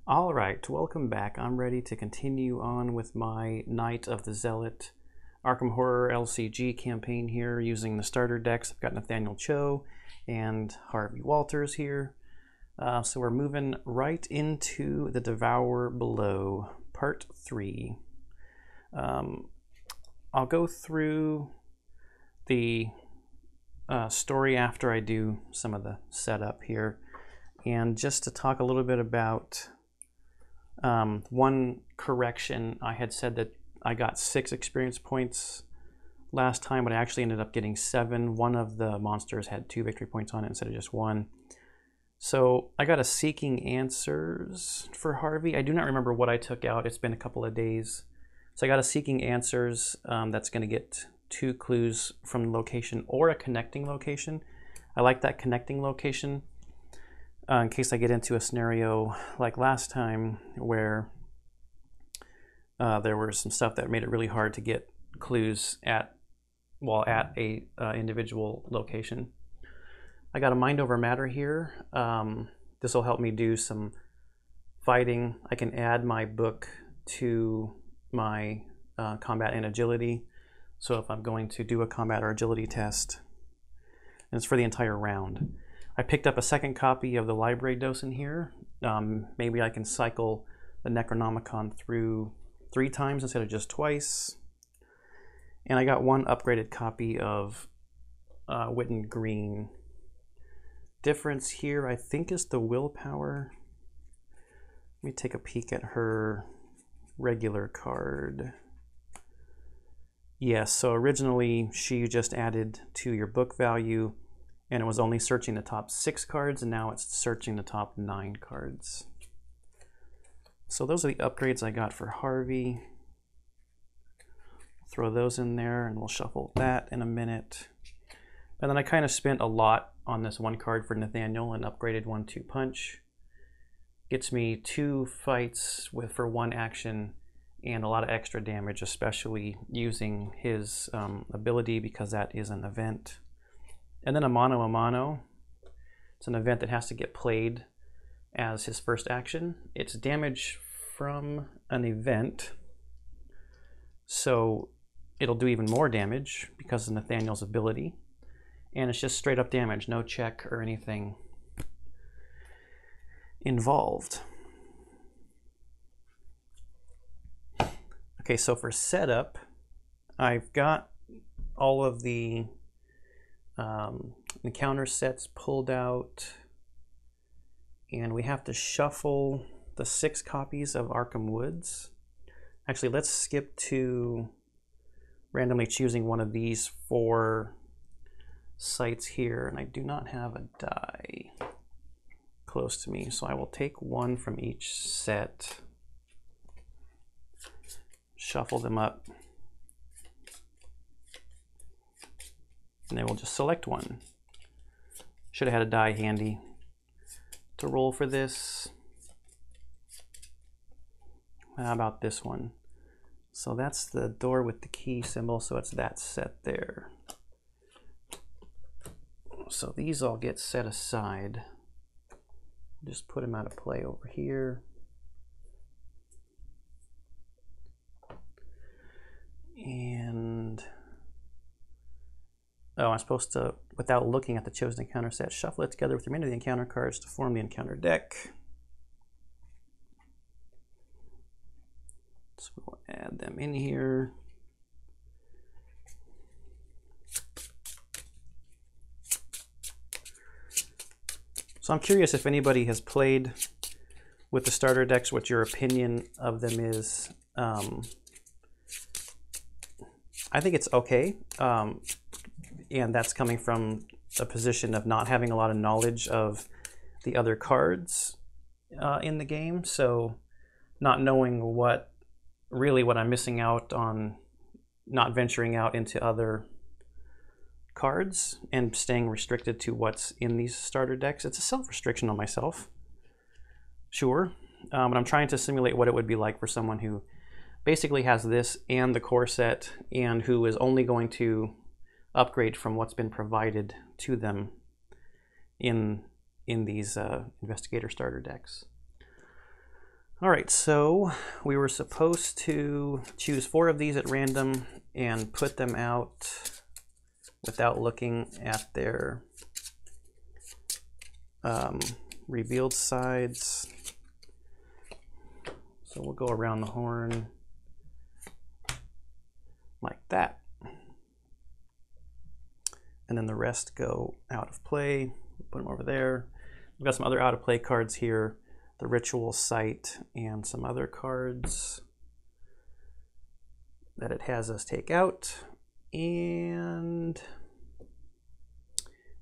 Alright, welcome back. I'm ready to continue on with my Night of the Zealot Arkham Horror LCG campaign here using the starter decks. I've got Nathaniel Cho and Harvey Walters here. So we're moving right into the Devour Below, Part 3. I'll go through the story after I do some of the setup here. And just to talk a little bit about one correction, I had said that I got 6 experience points last time, but I actually ended up getting 7. One of the monsters had 2 victory points on it instead of just 1. So I got a Seeking Answers for Harvey. I do not remember what I took out. It's been a couple of days. So I got a Seeking Answers that's going to get 2 clues from the location or a connecting location. I like that connecting location. In case I get into a scenario like last time where there was some stuff that made it really hard to get clues at a individual location. I got a Mind Over Matter here. This will help me do some fighting. I can add my book to my combat and agility. So if I'm going to do a combat or agility test, and it's for the entire round. I picked up a second copy of the library docent here. Maybe I can cycle the Necronomicon through 3 times instead of just twice. And I got 1 upgraded copy of Witten Green. Difference here, I think, is the willpower. Let me take a peek at her regular card. Yes, so originally she just added to your book value, and it was only searching the top 6 cards, and now it's searching the top 9 cards. So those are the upgrades I got for Harvey. Throw those in there, and we'll shuffle that in a minute. And then I kind of spent a lot on this 1 card for Nathaniel, an upgraded 1/2 punch. Gets me 2 fights for 1 action, and a lot of extra damage, especially using his ability, because that is an event. And then a Mono a Mono. It's an event that has to get played as his first action. It's damage from an event, so it'll do even more damage because of Nathaniel's ability. And it's just straight up damage, no check or anything involved. Okay, so for setup, I've got all of the encounter sets pulled out, and we have to shuffle the 6 copies of Arkham Woods. Actually, let's skip to randomly choosing one of these 4 sites here, and I do not have a die close to me, so I will take 1 from each set, shuffle them up, and then we'll just select 1. Should have had a die handy to roll for this. How about this one? So that's the door with the key symbol, so it's that set there. So these all get set aside. Just put them out of play over here. And oh, I'm supposed to, without looking at the chosen encounter set, shuffle it together with the remainder of the encounter cards to form the encounter deck. So we'll add them in here. So I'm curious if anybody has played with the starter decks, what your opinion of them is. I think it's okay. And that's coming from a position of not having a lot of knowledge of the other cards in the game, so not knowing what I'm missing out on, not venturing out into other cards and staying restricted to what's in these starter decks. It's a self-restriction on myself, sure, but I'm trying to simulate what it would be like for someone who basically has this and the core set, and who is only going to upgrade from what's been provided to them in these Investigator Starter Decks. All right, so we were supposed to choose 4 of these at random and put them out without looking at their revealed sides. So we'll go around the horn like that. And then the rest go out of play. Put them over there. We've got some other out of play cards here. The Ritual Site and some other cards that it has us take out. And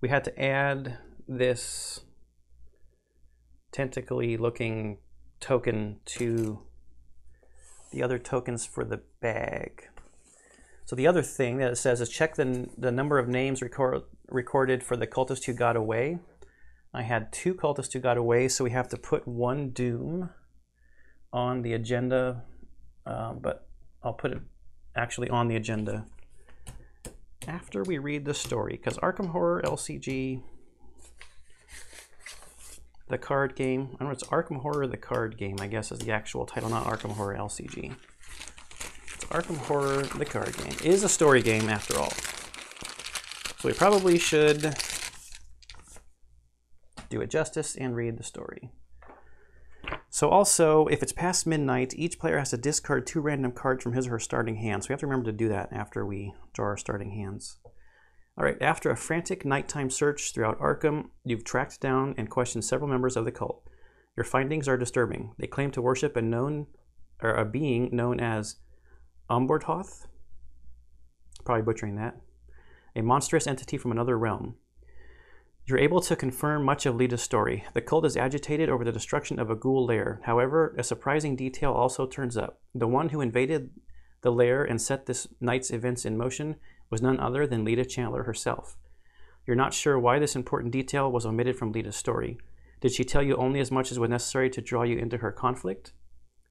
we had to add this tentacly looking token to the other tokens for the bag. So the other thing that it says is check the number of names recorded for the cultist who got away. I had 2 cultists who got away, so we have to put 1 doom on the agenda, but I'll put it actually on the agenda after we read the story, because Arkham Horror LCG, the card game, I don't know, it's Arkham Horror the card game, I guess is the actual title, not Arkham Horror LCG. It's Arkham Horror the card game. It is a story game after all. So we probably should do it justice and read the story. So also, if it's past midnight, each player has to discard 2 random cards from his or her starting hand. So we have to remember to do that after we draw our starting hands. All right, after a frantic nighttime search throughout Arkham, you've tracked down and questioned several members of the cult. Your findings are disturbing. They claim to worship a being known as Umbordhoth, probably butchering that, a monstrous entity from another realm. You're able to confirm much of Lita's story. The cult is agitated over the destruction of a ghoul lair. However, a surprising detail also turns up. The one who invaded the lair and set this night's events in motion was none other than Lita Chandler herself. You're not sure why this important detail was omitted from Lita's story. Did she tell you only as much as was necessary to draw you into her conflict?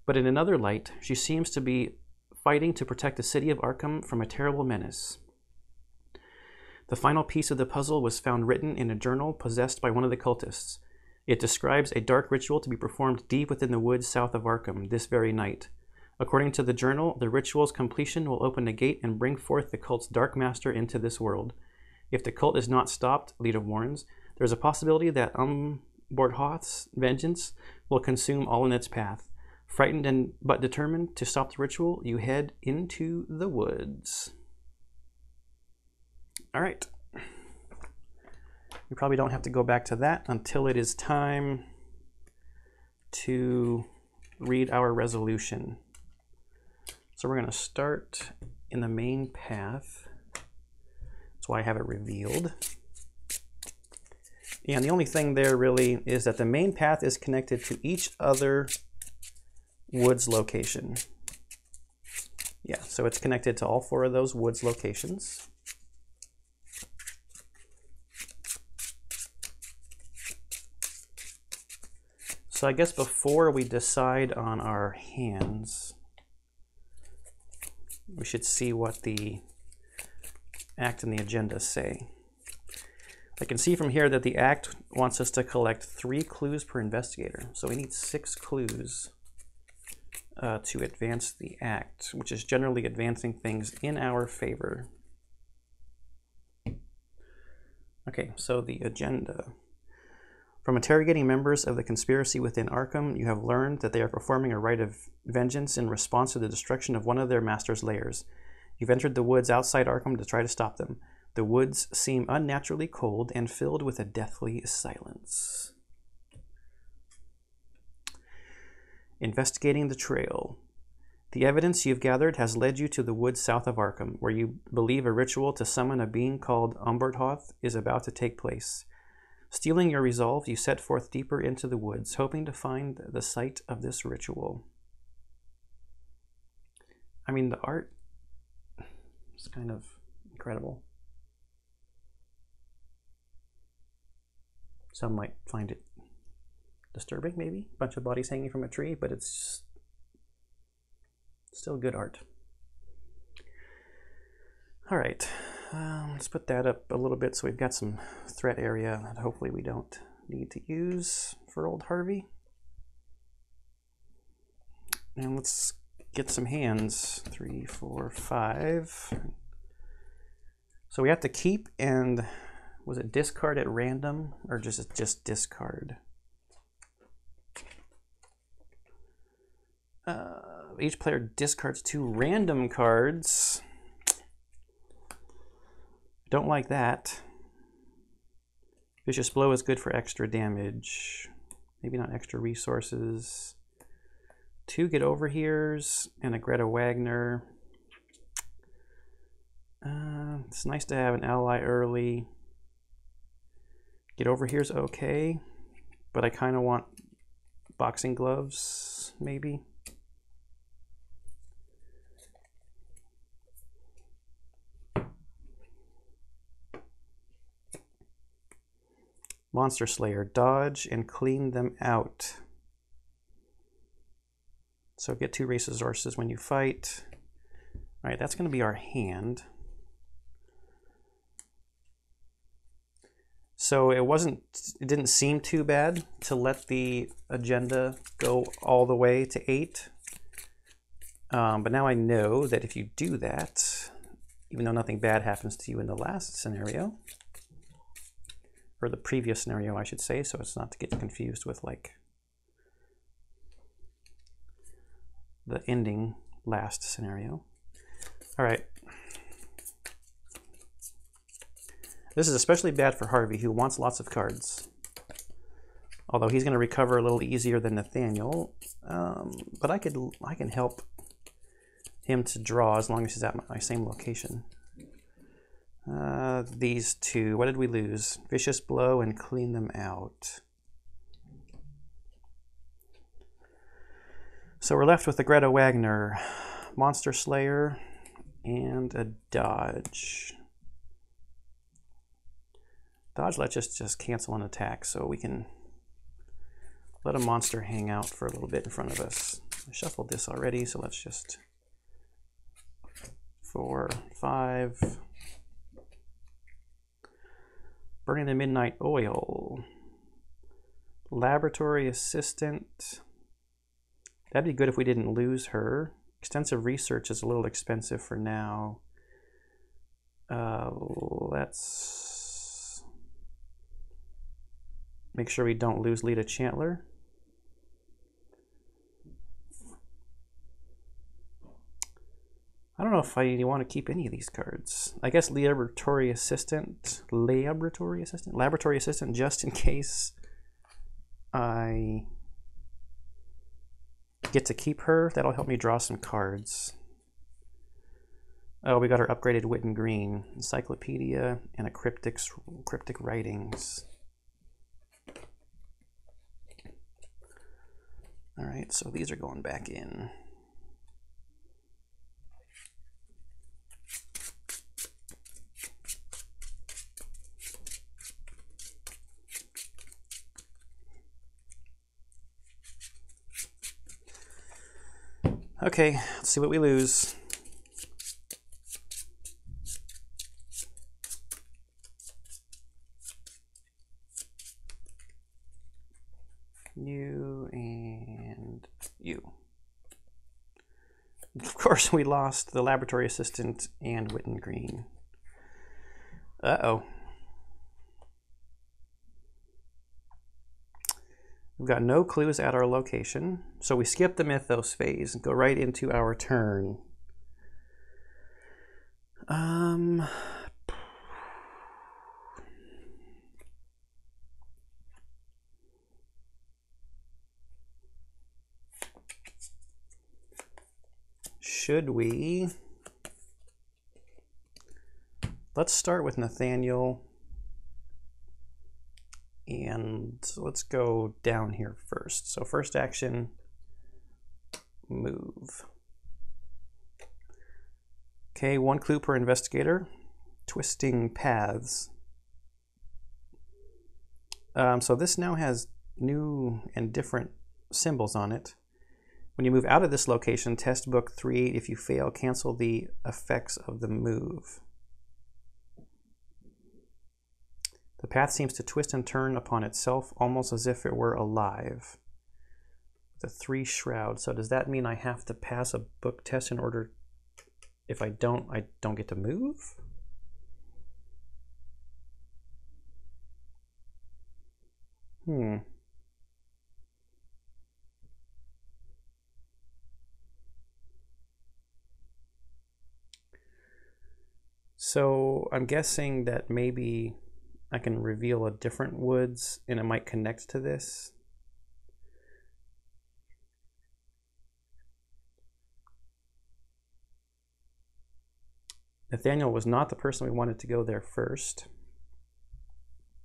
But in another light, she seems to be fighting to protect the city of Arkham from a terrible menace. The final piece of the puzzle was found written in a journal possessed by one of the cultists. It describes a dark ritual to be performed deep within the woods south of Arkham this very night. According to the journal, the ritual's completion will open a gate and bring forth the cult's dark master into this world. If the cult is not stopped, Lita warns, there is a possibility that Umbordhoth's vengeance will consume all in its path. Frightened but determined to stop the ritual, you head into the woods. All right. We probably don't have to go back to that until it is time to read our resolution. So we're going to start in the main path. That's why I have it revealed. And the only thing there really is that the main path is connected to each other woods location. Yeah, so it's connected to all 4 of those woods locations. So I guess before we decide on our hands, we should see what the Act and the agenda say. I can see from here that the Act wants us to collect 3 clues per investigator. So we need 6 clues to advance the Act, which is generally advancing things in our favor. Okay, so the agenda. From interrogating members of the conspiracy within Arkham, you have learned that they are performing a rite of vengeance in response to the destruction of one of their master's lairs. You've entered the woods outside Arkham to try to stop them. The woods seem unnaturally cold and filled with a deathly silence. Investigating the trail. The evidence you've gathered has led you to the woods south of Arkham, where you believe a ritual to summon a being called Umbordhoth is about to take place. Stealing your resolve, you set forth deeper into the woods, hoping to find the site of this ritual. I mean, the art is kind of incredible. Some might find it disturbing, maybe. A bunch of bodies hanging from a tree, but it's still good art. All right, let's put that up a little bit so we've got some threat area that hopefully we don't need to use for old Harvey. And let's get some hands. 3, 4, 5. So we have to keep and, was it discard at random or just discard? Each player discards 2 random cards. Don't like that. Vicious Blow is good for extra damage. Maybe not extra resources. 2 Get Over Here's and a Greta Wagner. It's nice to have an ally early. Get Over Here's okay, but I kind of want Boxing Gloves, maybe. Monster Slayer, dodge and clean them out. So get 2 resources when you fight. All right, that's going to be our hand. So it didn't seem too bad to let the agenda go all the way to 8. But now I know that if you do that, even though nothing bad happens to you in the last scenario, or the previous scenario, I should say, so it's not to get confused with like the ending last scenario. All right. This is especially bad for Harvey, who wants lots of cards. Although he's going to recover a little easier than Nathaniel, but I can help him to draw as long as he's at my same location. These 2, what did we lose? Vicious Blow and clean them out. So we're left with a Greta Wagner, Monster Slayer, and a dodge. Dodge lets us just cancel an attack, so we can let a monster hang out for a little bit in front of us. I shuffled this already, so let's just 4, 5. Burning the Midnight Oil. Laboratory Assistant. That'd be good if we didn't lose her. Extensive Research is a little expensive for now. Let's make sure we don't lose Lita Chantler. I don't know if I want to keep any of these cards. I guess Laboratory Assistant, just in case I get to keep her. That'll help me draw some cards. Oh, we got our upgraded Wit and Green, Encyclopedia, and a Cryptic Writings. All right, so these are going back in. Okay, let's see what we lose. You and you. Of course, we lost the Laboratory Assistant and Wit and Green. Uh-oh. We've got no clues at our location, so we skip the Mythos phase and go right into our turn. Should we? Let's start with Nathaniel. And let's go down here first. So first action, move. Okay, 1 clue per investigator. Twisting Paths. So this now has new and different symbols on it. When you move out of this location, test book 3. If you fail, cancel the effects of the move. The path seems to twist and turn upon itself, almost as if it were alive. The 3 shroud. So does that mean I have to pass a book test in order? If I don't get to move? So I'm guessing that maybe I can reveal a different woods and it might connect to this. Nathaniel was not the person we wanted to go there first.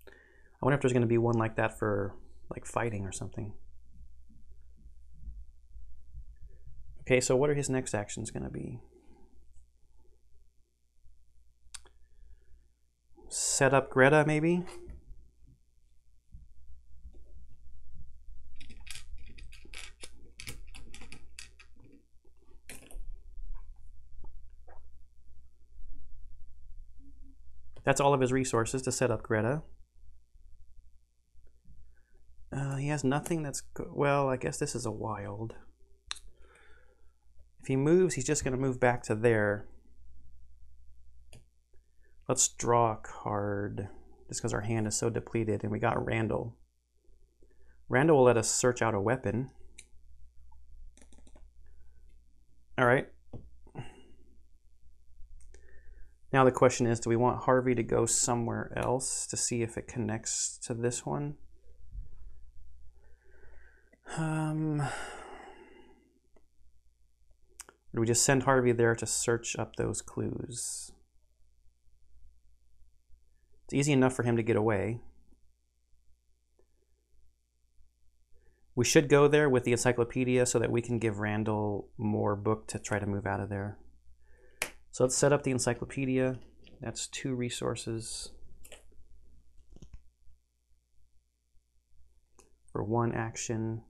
I wonder if there's going to be one like that for like fighting or something. Okay, so what are his next actions going to be? Set up Greta, maybe? That's all of his resources to set up Greta. He has nothing that's... Well, I guess this is a wild. If he moves, he's just going to move back to there. Let's draw a card, just because our hand is so depleted, and we got Randall. Randall will let us search out a weapon. All right. Now the question is, do we want Harvey to go somewhere else to see if it connects to this one? Do we just send Harvey there to search up those clues? It's easy enough for him to get away. We should go there with the encyclopedia so that we can give Randall more book to try to move out of there. So let's set up the encyclopedia. That's 2 resources for 1 action.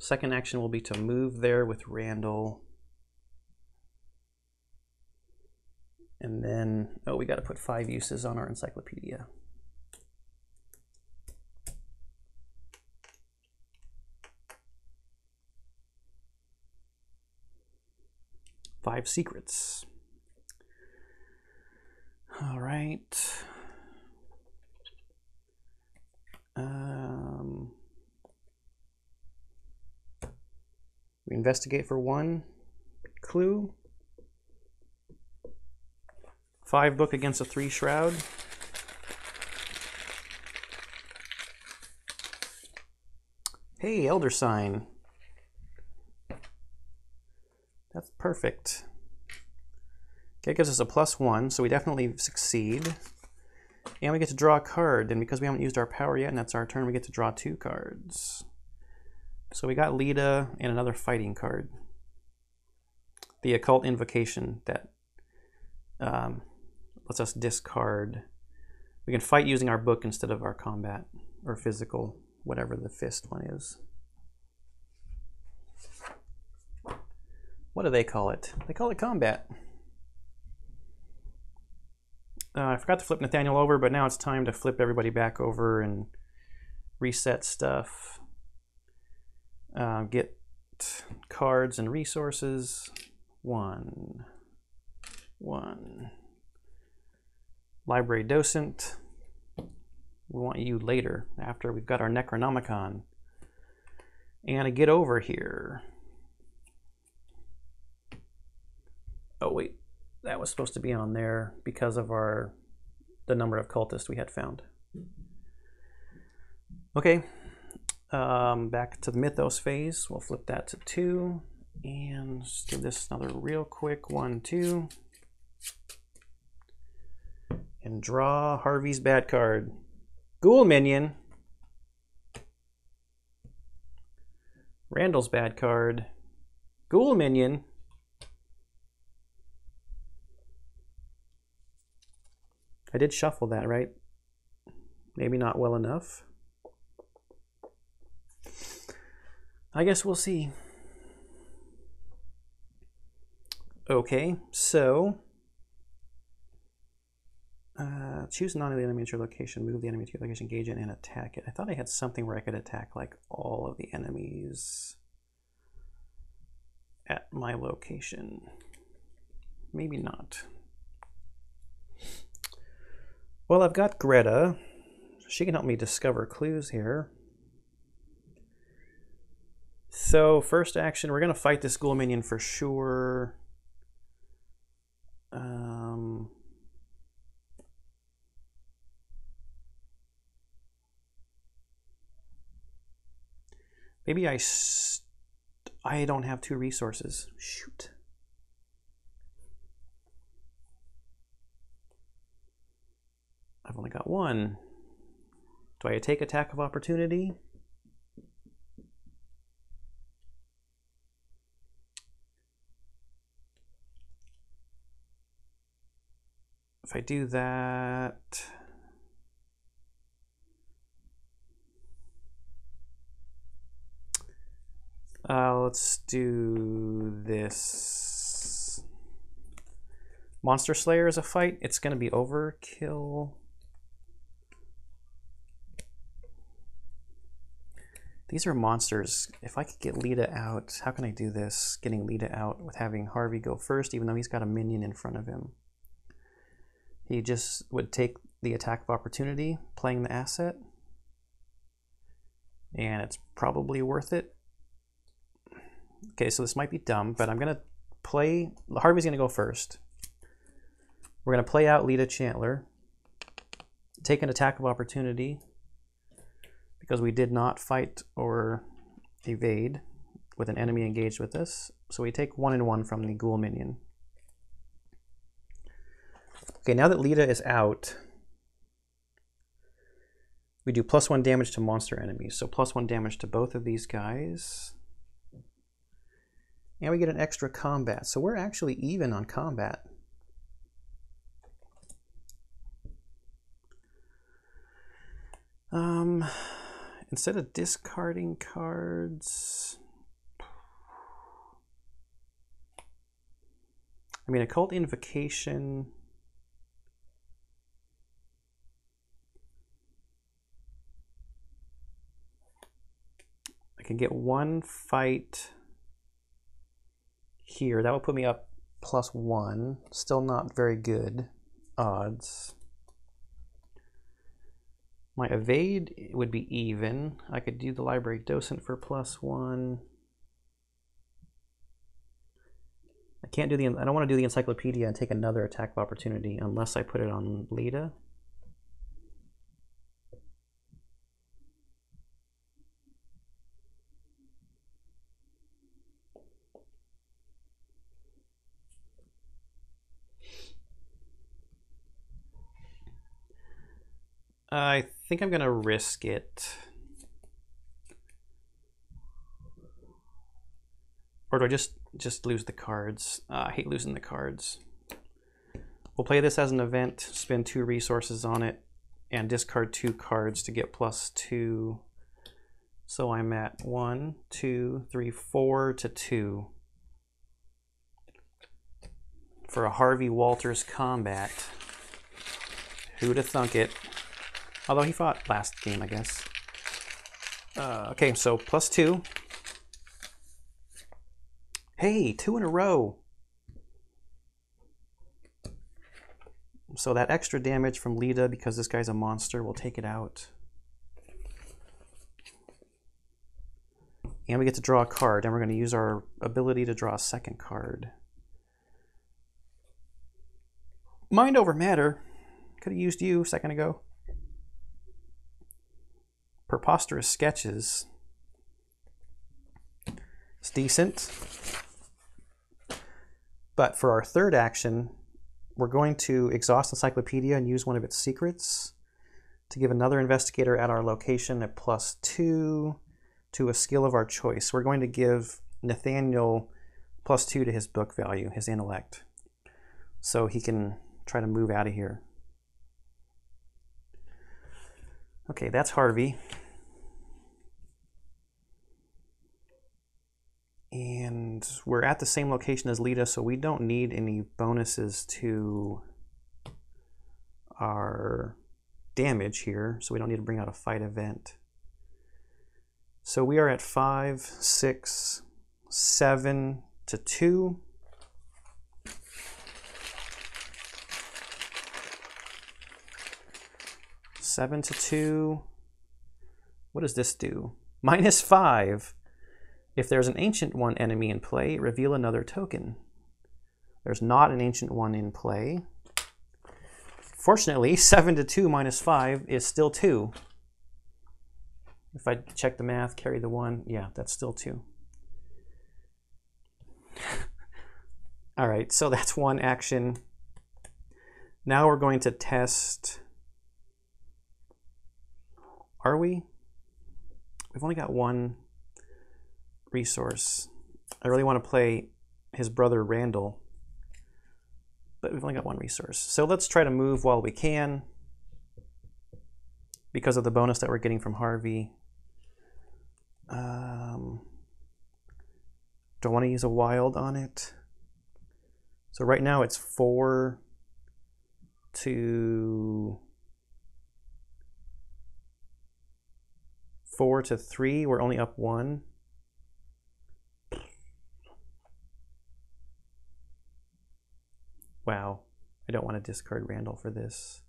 Second action will be to move there with Randall. And then, oh, we got to put 5 uses on our encyclopedia. Five secrets. All right. We investigate for 1 clue. 5 book against a 3 shroud. Hey, Elder Sign. That's perfect. Okay, it gives us a +1, so we definitely succeed. And we get to draw a card, and because we haven't used our power yet, and that's our turn, we get to draw 2 cards. So we got Lita and another fighting card. The Occult Invocation that lets us discard. We can fight using our book instead of our combat, or physical, whatever the fist one is. What do they call it? They call it combat. I forgot to flip Nathaniel over, but now it's time to flip everybody back over and reset stuff. Get cards and resources. 1. Library Docent. We want you later, after we've got our Necronomicon. And a Get Over here. Oh wait, that was supposed to be on there because of the number of cultists we had found. Okay, back to the Mythos phase. We'll flip that to 2, and just give this another real quick 1, 2, and draw Harvey's bad card. Ghoul Minion. Randall's bad card. Ghoul Minion. I did shuffle that, right? Maybe not well enough. I guess we'll see. Okay, so Choose non-enemy enemy at your location, move the enemy to your location, engage it, and attack it. I thought I had something where I could attack like all of the enemies at my location. Maybe not. Well, I've got Greta. She can help me discover clues here. So first action, we're going to fight this Ghoul Minion for sure. Maybe I don't have 2 resources. Shoot. I've only got 1. Do I take attack of opportunity? If I do that, let's do this. Monster Slayer is a fight. It's going to be overkill. These are monsters. If I could get Lita out, how can I do this? Getting Lita out with having Harvey go first, even though he's got a minion in front of him. He just would take the attack of opportunity, playing the asset. And it's probably worth it. Okay, so this might be dumb, but I'm going to play... Harvey's going to go first. We're going to play out Lita Chandler. Take an attack of opportunity, because we did not fight or evade with an enemy engaged with us. So we take 1 and 1 from the Ghoul Minion. Okay, now that Lita is out, we do +1 damage to monster enemies. So +1 damage to both of these guys. And we get an extra combat. So we're actually even on combat. Instead of discarding cards, I mean, Occult Invocation. I can get 1 fight here. That will put me up +1. Still not very good odds. My evade would be even. I could do the Library Docent for +1. I can't do the... I don't want to do the Encyclopedia and take another attack of opportunity unless I put it on Lita. I think I'm going to risk it. Or do I just lose the cards? I hate losing the cards. We'll play this as an event, spend 2 resources on it, and discard 2 cards to get +2. So I'm at 1, 2, 3, 4 to 2. For a Harvey Walters combat. Who'da thunk it? Although he fought last game, I guess. Okay, so +2. Hey, 2 in a row. So that extra damage from Lita, because this guy's a monster, we'll take it out. And we get to draw a card, and we're going to use our ability to draw a second card. Mind over matter. Could have used you a second ago. Preposterous Sketches. It's decent. But for our third action, we're going to exhaust Encyclopedia and use one of its secrets to give another investigator at our location a +2 to a skill of our choice. We're going to give Nathaniel +2 to his book value, his intellect, so he can try to move out of here. Okay, that's Harvey. And we're at the same location as Lita, so we don't need any bonuses to our damage here, so we don't need to bring out a fight event. So we are at 5, 6, 7 to 2. Seven to 2. What does this do? -5. If there's an Ancient One enemy in play, reveal another token. There's not an Ancient One in play. Fortunately, 7 to 2 minus 5 is still 2. If I check the math, carry the 1, yeah, that's still 2. All right, so that's one action. Now we're going to test. Are we? We've only got one resource. I really want to play his brother Randall, but we've only got one resource. So let's try to move while we can because of the bonus that we're getting from Harvey. Don't want to use a wild on it. So right now it's 4 to 3. We're only up 1. Wow, I don't want to discard Randall for this.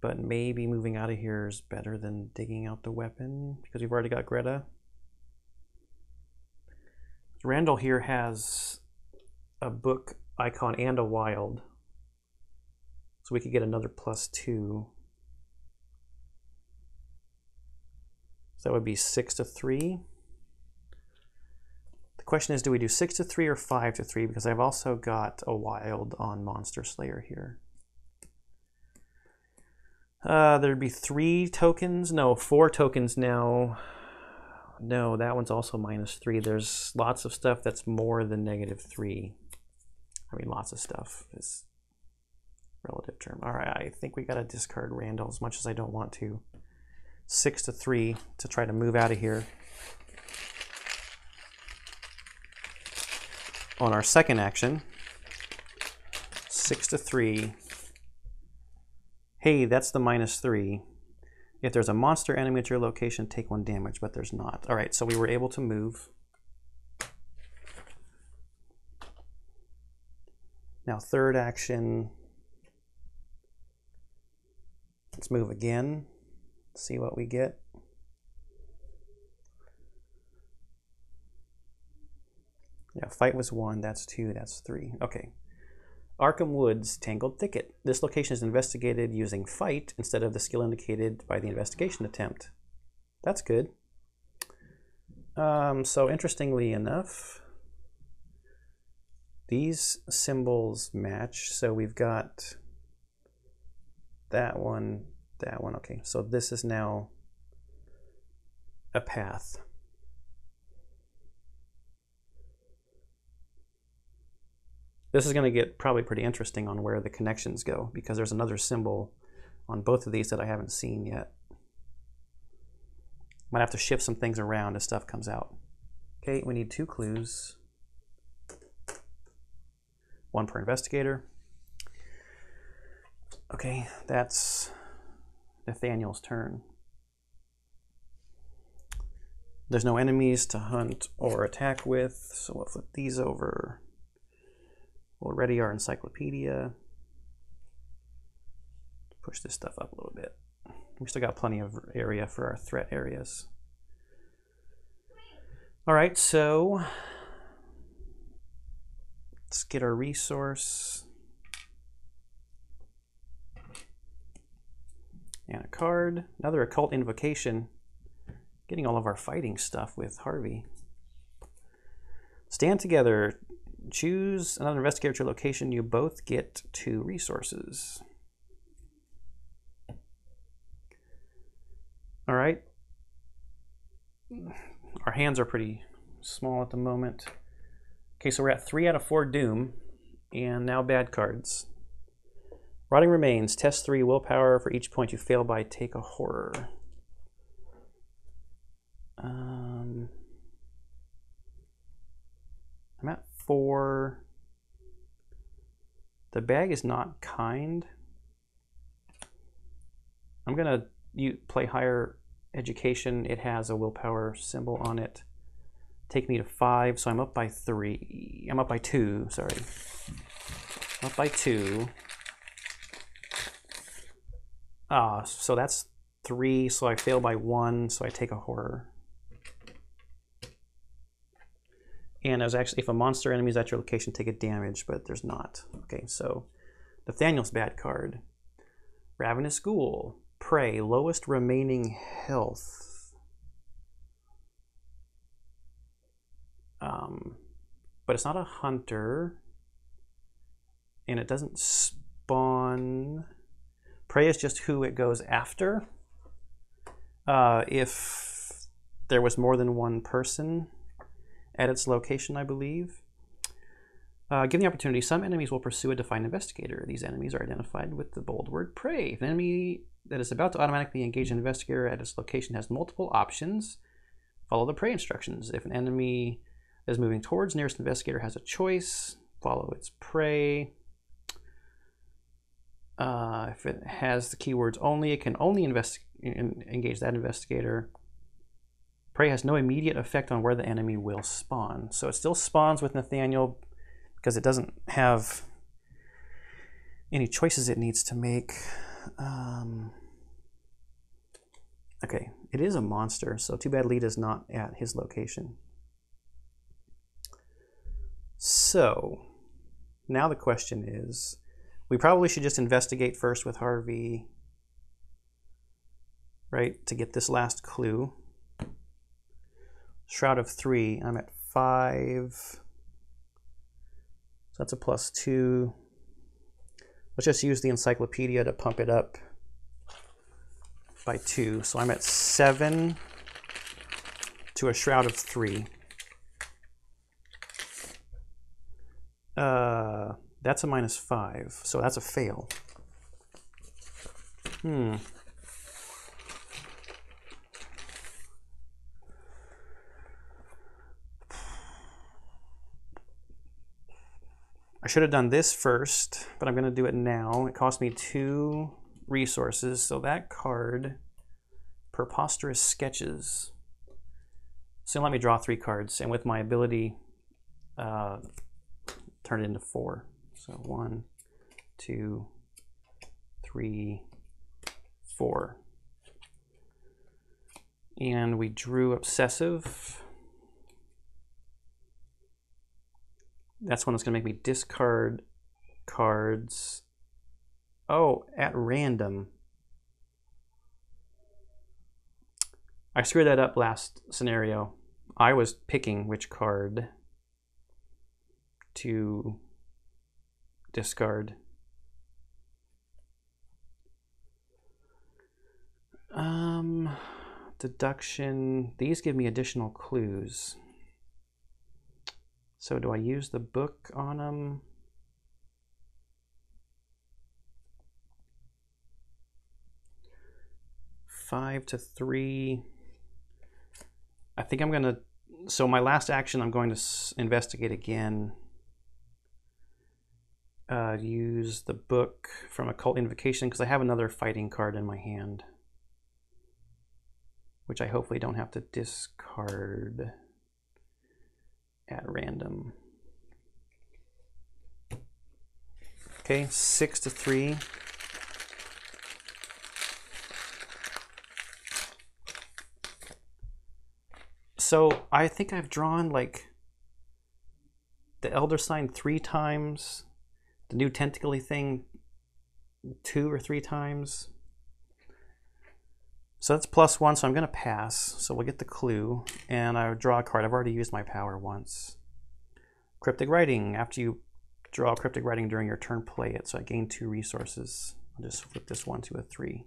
But maybe moving out of here is better than digging out the weapon because we've already got Greta. Randall here has a book icon and a wild. So we could get another +2. So that would be 6 to 3. The question is, do we do 6 to 3 or 5 to 3? Because I've also got a wild on Monster Slayer here. There'd be 3 tokens. No, 4 tokens now. No, that one's also -3. There's lots of stuff that's more than -3. I mean, lots of stuff is a relative term. All right, I think we got to discard Randall as much as I don't want to. 6 to 3 to try to move out of here. On our second action, 6 to 3. Hey, that's the -3. If there's a monster enemy at your location, take 1 damage, but there's not. All right, so we were able to move. Now, third action. Let's move again. See what we get. Yeah, fight was 1, that's 2, that's 3. Okay. Arkham Woods, Tangled Thicket. This location is investigated using fight instead of the skill indicated by the investigation attempt. That's good. So interestingly enough, these symbols match. So we've got that one, that one. Okay, so this is now a path. This is going to get probably pretty interesting on where the connections go because there's another symbol on both of these that I haven't seen yet. Might have to shift some things around as stuff comes out. Okay, we need 2 clues. 1 per investigator. Okay, that's Nathaniel's turn. There's no enemies to hunt or attack with, so we'll flip these over. We'll ready our encyclopedia. Push this stuff up a little bit. We still got plenty of area for our threat areas. All right, so let's get our resource and a card. Another occult invocation. Getting all of our fighting stuff with Harvey. Stand together. Choose another investigator at your location. You both get 2 resources. All right. Our hands are pretty small at the moment. Okay, so we're at 3 out of 4 Doom, and now bad cards. Rotting Remains. Test 3 willpower. For each point you fail by, take a horror. I'm at 4. The bag is not kind. I'm going to play Higher Education. It has a willpower symbol on it. Take me to 5, so I'm up by 3. I'm up by 2, sorry. Up by 2. So that's 3, so I fail by 1, so I take a horror. And there's actually, if a monster enemy is at your location, take a damage, but there's not. Okay, so Nathaniel's bad card. Ravenous Ghoul. Prey, lowest remaining health. But it's not a hunter. And it doesn't spawn. Prey is just who it goes after. If there was more than one person at its location, I believe. Given the opportunity, some enemies will pursue a defined investigator. These enemies are identified with the bold word prey. If an enemy that is about to automatically engage an investigator at its location has multiple options, follow the prey instructions. If an enemy that is moving towards nearest investigator has a choice, follow its prey. If it has the keywords only, it can only engage that investigator. Prey has no immediate effect on where the enemy will spawn. So it still spawns with Nathaniel because it doesn't have any choices it needs to make. Okay, it is a monster, so too bad Lita's not at his location. So now the question is, we probably should just investigate first with Harvey, right, to get this last clue. Shroud of 3, I'm at 5. So that's a +2. Let's just use the encyclopedia to pump it up by 2. So I'm at 7 to a Shroud of 3. That's a -5, so that's a fail. I should have done this first, but I'm going to do it now. It cost me 2 resources, so that card, Preposterous Sketches. So let me draw 3 cards, and with my ability, turn it into 4. So 1, 2, 3, 4. And we drew Obsessive. That's one that's going to make me discard cards. Oh, at random. I screwed that up last scenario. I was picking which card to discard. Deduction. These give me additional clues. So do I use the book on them? Five to 3. I think I'm gonna, so my last action, I'm going to investigate again. Use the book from Occult Invocation because I have another fighting card in my hand, which I hopefully don't have to discard at random. Okay, 6 to 3. So I think I've drawn like the Elder Sign 3 times, the new tentacly thing 2 or 3 times. So that's +1, so I'm going to pass. So we'll get the clue, and I draw a card. I've already used my power once. Cryptic Writing. After you draw Cryptic Writing during your turn, play it. So I gain 2 resources. I'll just flip this 1 to a 3.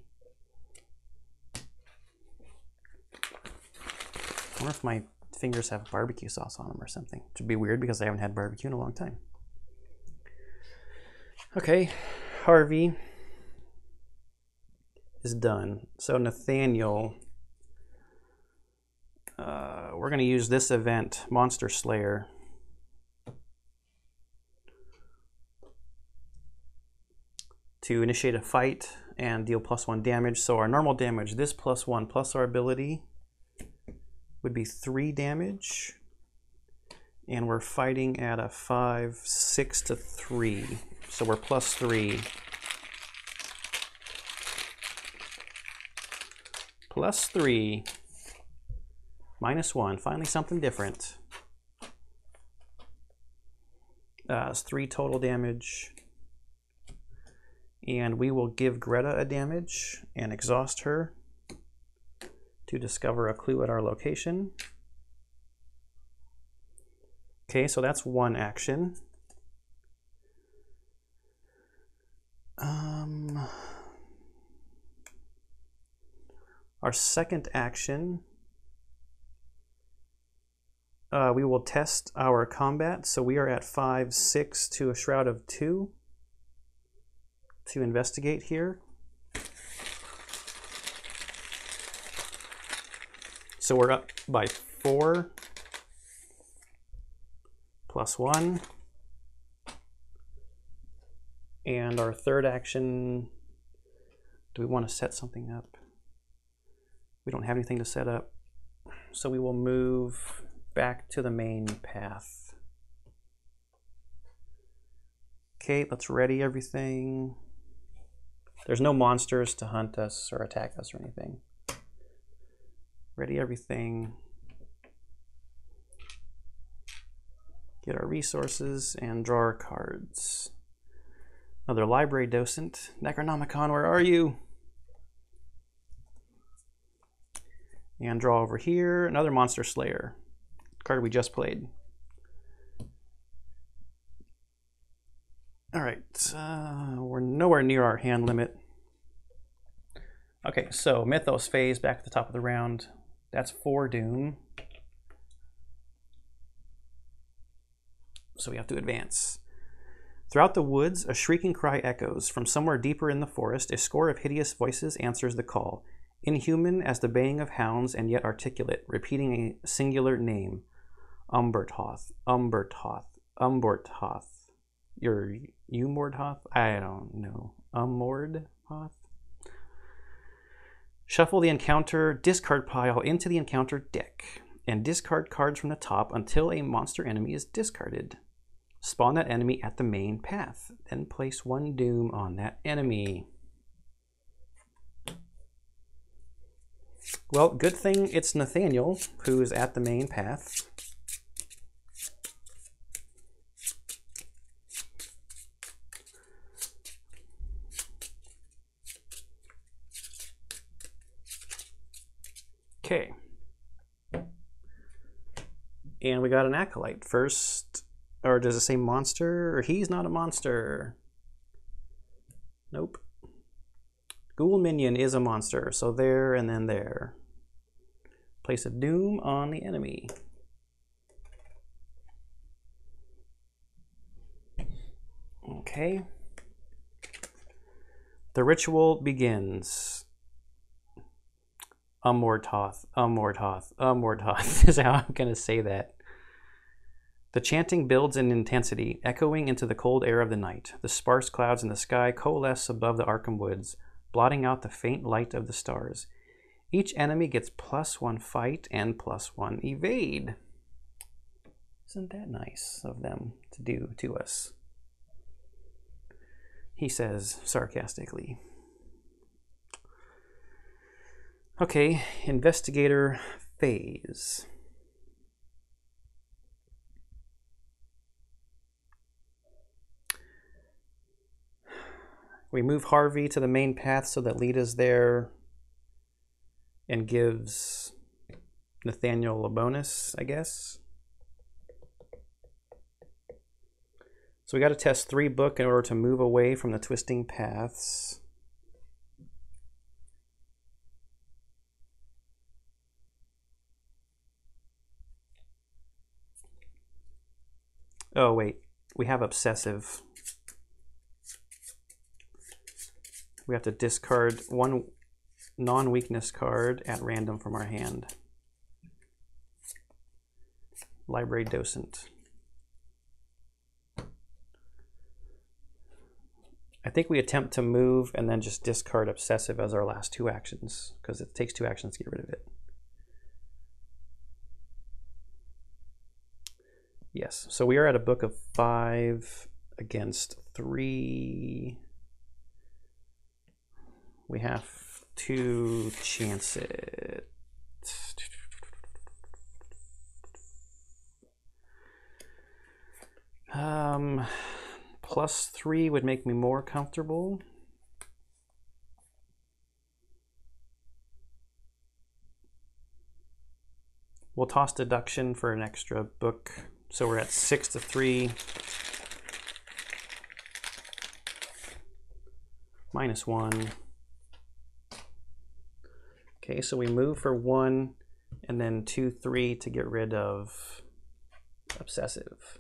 I wonder if my fingers have barbecue sauce on them or something. Which would be weird because I haven't had barbecue in a long time. Okay, Harvey is done. So Nathaniel, we're going to use this event, Monster Slayer. to initiate a fight and deal +1 damage. So our normal damage, this +1 plus our ability, would be 3 damage. And we're fighting at a 5, 6 to 3. So we're +3. +3. -1. Finally something different. It's 3 total damage. And we will give Greta a damage and exhaust her to discover a clue at our location. Okay, so that's one action. Our second action, we will test our combat. So we are at 5, 6 to a Shroud of 2 to investigate here. So we're up by 4 +1. And our third action, do we want to set something up? We don't have anything to set up. So we will move back to the main path. Okay, let's ready everything. There's no monsters to hunt us or attack us or anything. Ready everything. Get our resources and draw our cards. Another library docent. Necronomicon, where are you? And draw over here. Another Monster Slayer. Card we just played. Alright, we're nowhere near our hand limit. Okay, so Mythos Phase back at the top of the round. That's 4 Doom. So we have to advance. Throughout the woods, a shrieking cry echoes. From somewhere deeper in the forest, a score of hideous voices answers the call. Inhuman as the baying of hounds and yet articulate, repeating a singular name. Umbertoth, Umbertoth, Umbertoth. You're Umordhoth? I don't know. Umordhoth? Shuffle the encounter discard pile into the encounter deck and discard cards from the top until a monster enemy is discarded. Spawn that enemy at the main path, then place 1 Doom on that enemy. Well, good thing it's Nathaniel who's at the main path. Okay. And we got an Acolyte first. Or does it say monster? Or he's not a monster. Nope. Ghoul Minion is a monster. So there and then there. Place a Doom on the enemy. Okay. The ritual begins. Umordhoth, Umordhoth, Umordhoth is how I'm going to say that. The chanting builds in intensity, echoing into the cold air of the night. The sparse clouds in the sky coalesce above the Arkham woods, blotting out the faint light of the stars. Each enemy gets +1 fight and +1 evade. Isn't that nice of them to do to us? He says sarcastically. Okay, Investigator Phase. We move Harvey to the main path so that Lita's there and gives Nathaniel a bonus, I guess. So we got to test 3 book in order to move away from the twisting paths. Oh wait, we have obsessive. We have to discard 1 non-weakness card at random from our hand. Library docent. I think we attempt to move and then just discard Obsessive as our last 2 actions, because it takes 2 actions to get rid of it. Yes, so we are at a book of 5 against 3. We have to chance it. +3 would make me more comfortable. We'll toss deduction for an extra book. So we're at 6 to 3. -1. Okay, so we move for 1 and then 2, 3 to get rid of Obsessive.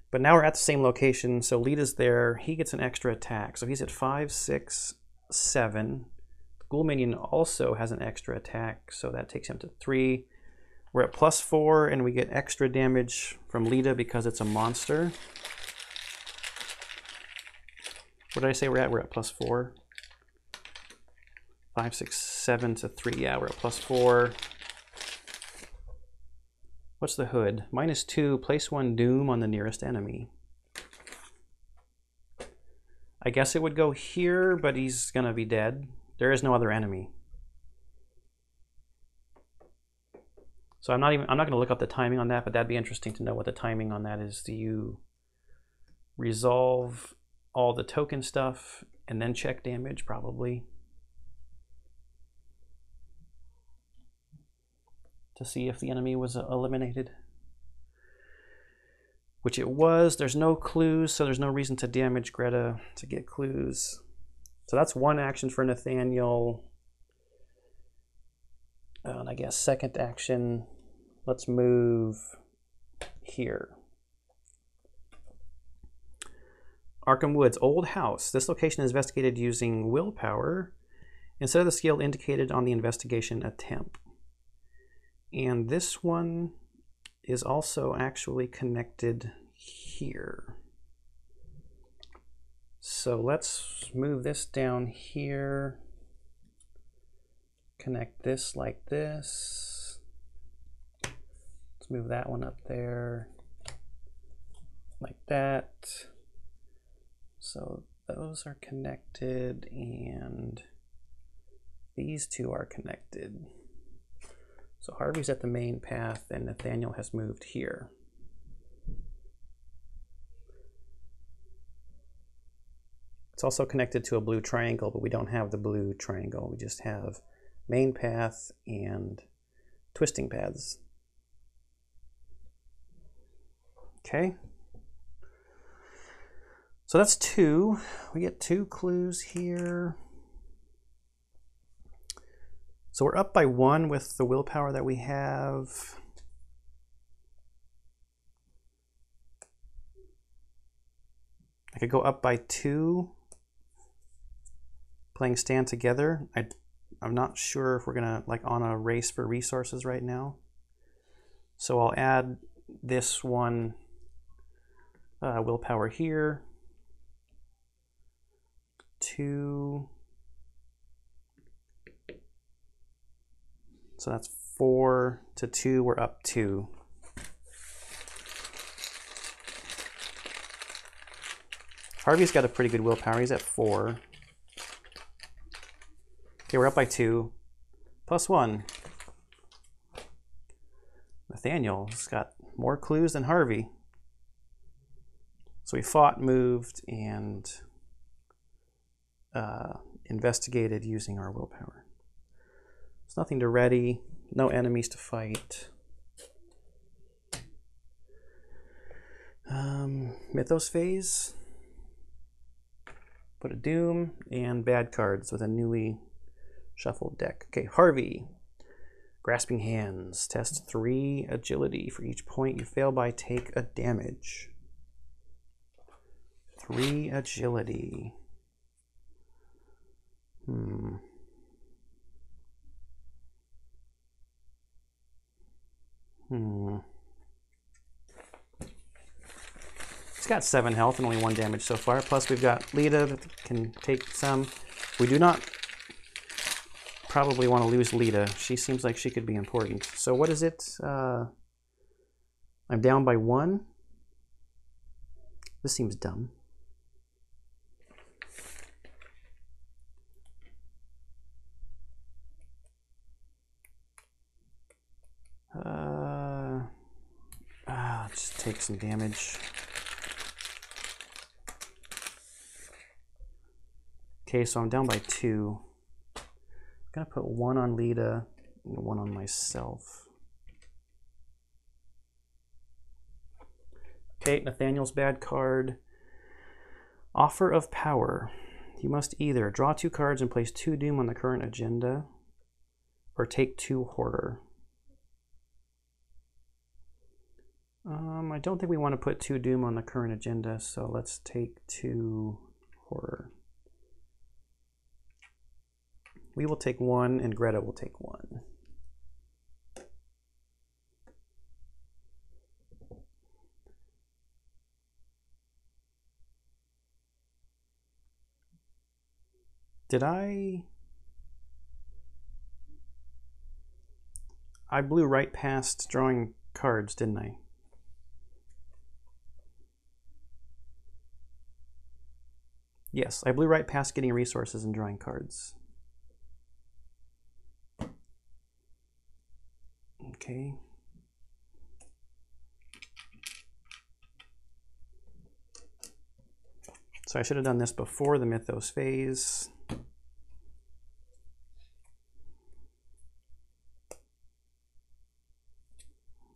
But now we're at the same location, so Lita's there. He gets an extra attack. So he's at 5, 6, 7. The Ghoul Minion also has an extra attack, so that takes him to 3. We're at +4, and we get extra damage from Lita because it's a monster. What did I say we're at? We're at +4. 5, 6, 7 to 3. Yeah, we're at +4. What's the hood? -2, place 1 doom on the nearest enemy. I guess it would go here, but he's gonna be dead. There is no other enemy. So I'm not gonna look up the timing on that, but that'd be interesting to know what the timing on that is. Do you resolve all the token stuff and then check damage? Probably. To see if the enemy was eliminated. Which it was. There's no clues, so there's no reason to damage Greta to get clues. So that's 1 action for Nathaniel. And I guess second action, let's move here. Arkham Woods, old house. This location is investigated using willpower instead of the skill indicated on the investigation attempt. And this one is also actually connected here. So let's move this down here. Connect this like this. Let's move that one up there like that. So those are connected and these 2 are connected. So Harvey's at the main path and Nathaniel has moved here. It's also connected to a blue triangle, but we don't have the blue triangle. We just have main path and twisting paths. Okay. So that's 2. We get 2 clues here. So we're up by 1 with the willpower that we have. I could go up by 2, playing Stand Together. I'm not sure if we're gonna on a race for resources right now. So I'll add this 1 willpower here. 2. So that's 4 to 2, we're up 2. Harvey's got a pretty good willpower, he's at 4. Okay, we're up by 2. +1. Nathaniel's got more clues than Harvey. So we fought, moved, and investigated using our willpower. There's nothing to ready, no enemies to fight. Mythos Phase. Put a Doom and bad cards with a newly shuffled deck. Okay, Harvey. Grasping Hands. Test 3 agility. For each point you fail by, take a damage. 3 agility. He's got 7 health and only 1 damage so far. Plus we've got Lita that can take some. We do not probably want to lose Lita. She seems like she could be important. So what is it? I'm down by 1. This seems dumb. Just take some damage. Okay, so I'm down by 2. I'm gonna put 1 on Lita and 1 on myself. Okay, Nathaniel's bad card. Offer of Power. You must either draw 2 cards and place 2 Doom on the current agenda, or take 2 Horror. I don't think we want to put 2 Doom on the current agenda, so let's take 2 Horror. We will take 1, and Greta will take 1. Did I blew right past drawing cards, didn't I? Yes, I blew right past getting resources and drawing cards. Okay. So I should have done this before the Mythos phase.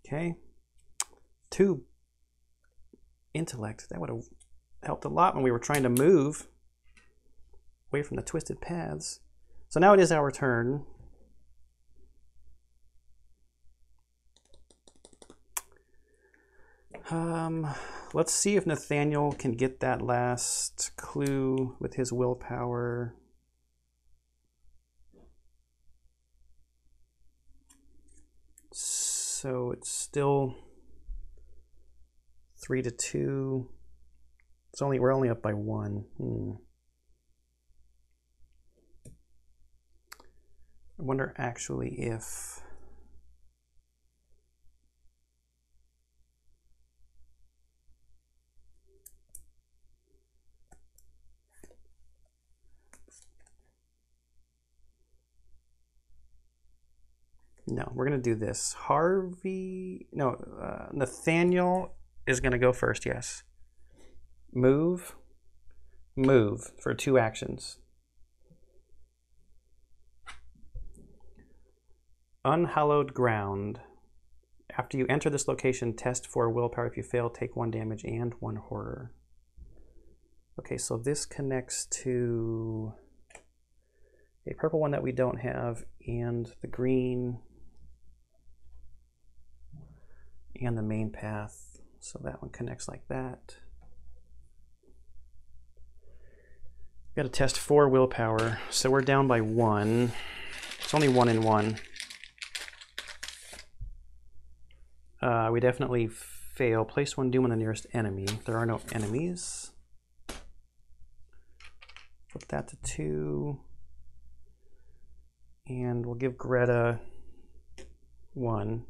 Okay. 2 intellect. That would have helped a lot when we were trying to move away from the twisted paths. So now it is our turn. Let's see if Nathaniel can get that last clue with his willpower. So it's still 3-2. We're only up by 1. I wonder actually if no, we're going to do this. Nathaniel is going to go first, yes. Move for 2 actions. Unhallowed Ground. After you enter this location, test for willpower. If you fail, take 1 damage and 1 horror. Okay, so this connects to a purple one that we don't have, and the green, and the main path. So that one connects like that. Got to test 4 willpower, so we're down by 1. It's only 1 and 1. We definitely fail. Place 1 Doom on the nearest enemy. There are no enemies. Flip that to 2. And we'll give Greta 1.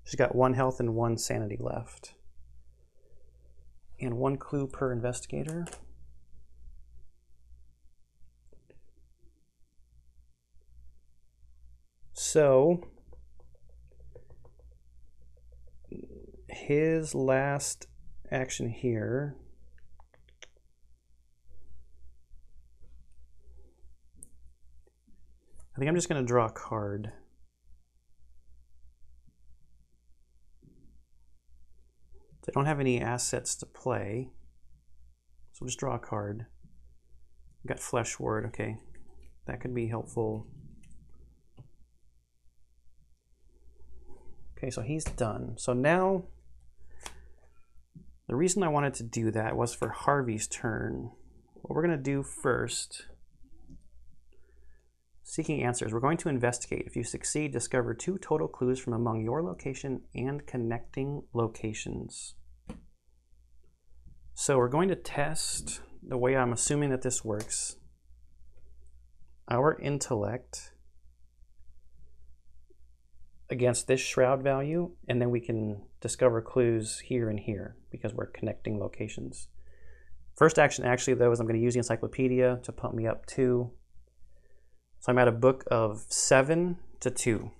She's got 1 health and 1 sanity left. And 1 clue per investigator. So his last action here I think I'm just going to draw a card. I don't have any assets to play, so we'll just draw a card. We've got Flesh Ward, okay. That could be helpful. Okay, so he's done. So now, the reason I wanted to do that was for Harvey's turn. What we're going to do first, seeking answers. We're going to investigate. If you succeed, discover 2 total clues from among your location and connecting locations. So we're going to test the way I'm assuming that this works. Our intellect against this shroud value, and then we can discover clues here and here because we're connecting locations. First action actually though is I'm going to use the encyclopedia to pump me up 2. So I'm at a book of 7 to 2.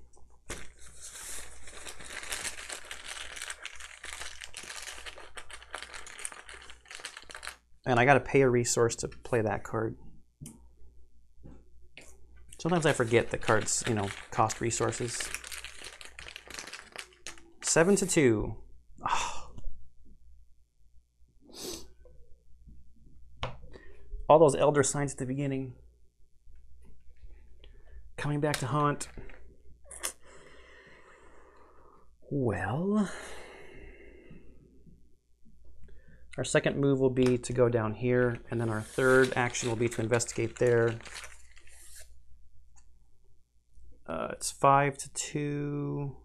And I got to pay a resource to play that card. Sometimes I forget that cards, you know, cost resources. 7 to 2. Oh. All those elder signs at the beginning. Coming back to haunt. Well, our second move will be to go down here, and then our third action will be to investigate there. It's 5 to 2.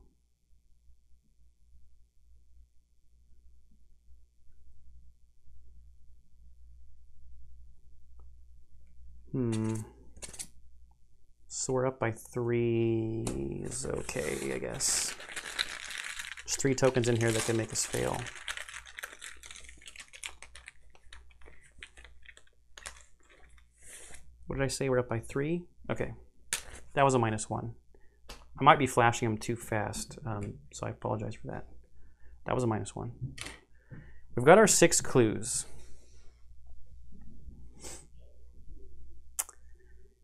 So we're up by 3 is okay, I guess. There's 3 tokens in here that can make us fail. What did I say? We're up by 3? Okay. That was a -1. I might be flashing them too fast, so I apologize for that. That was a -1. We've got our 6 clues.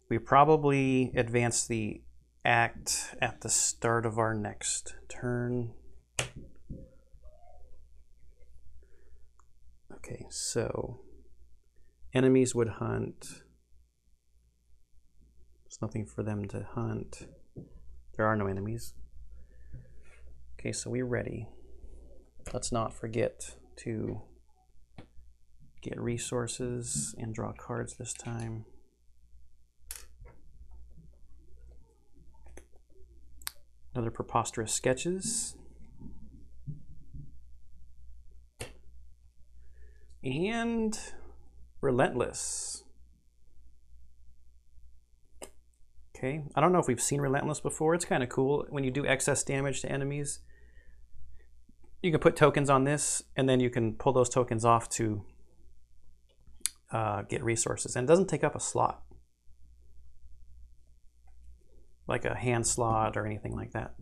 We probably advance the act at the start of our next turn. Okay, so enemies would hunt. There's nothing for them to hunt. There are no enemies. Okay, so we're ready. Let's not forget to get resources and draw cards this time. Another preposterous sketches. And relentless. Okay, I don't know if we've seen relentless before. It's kind of cool. When you do excess damage to enemies, you can put tokens on this, and then you can pull those tokens off to get resources. And it doesn't take up a slot, like a hand slot or anything like that.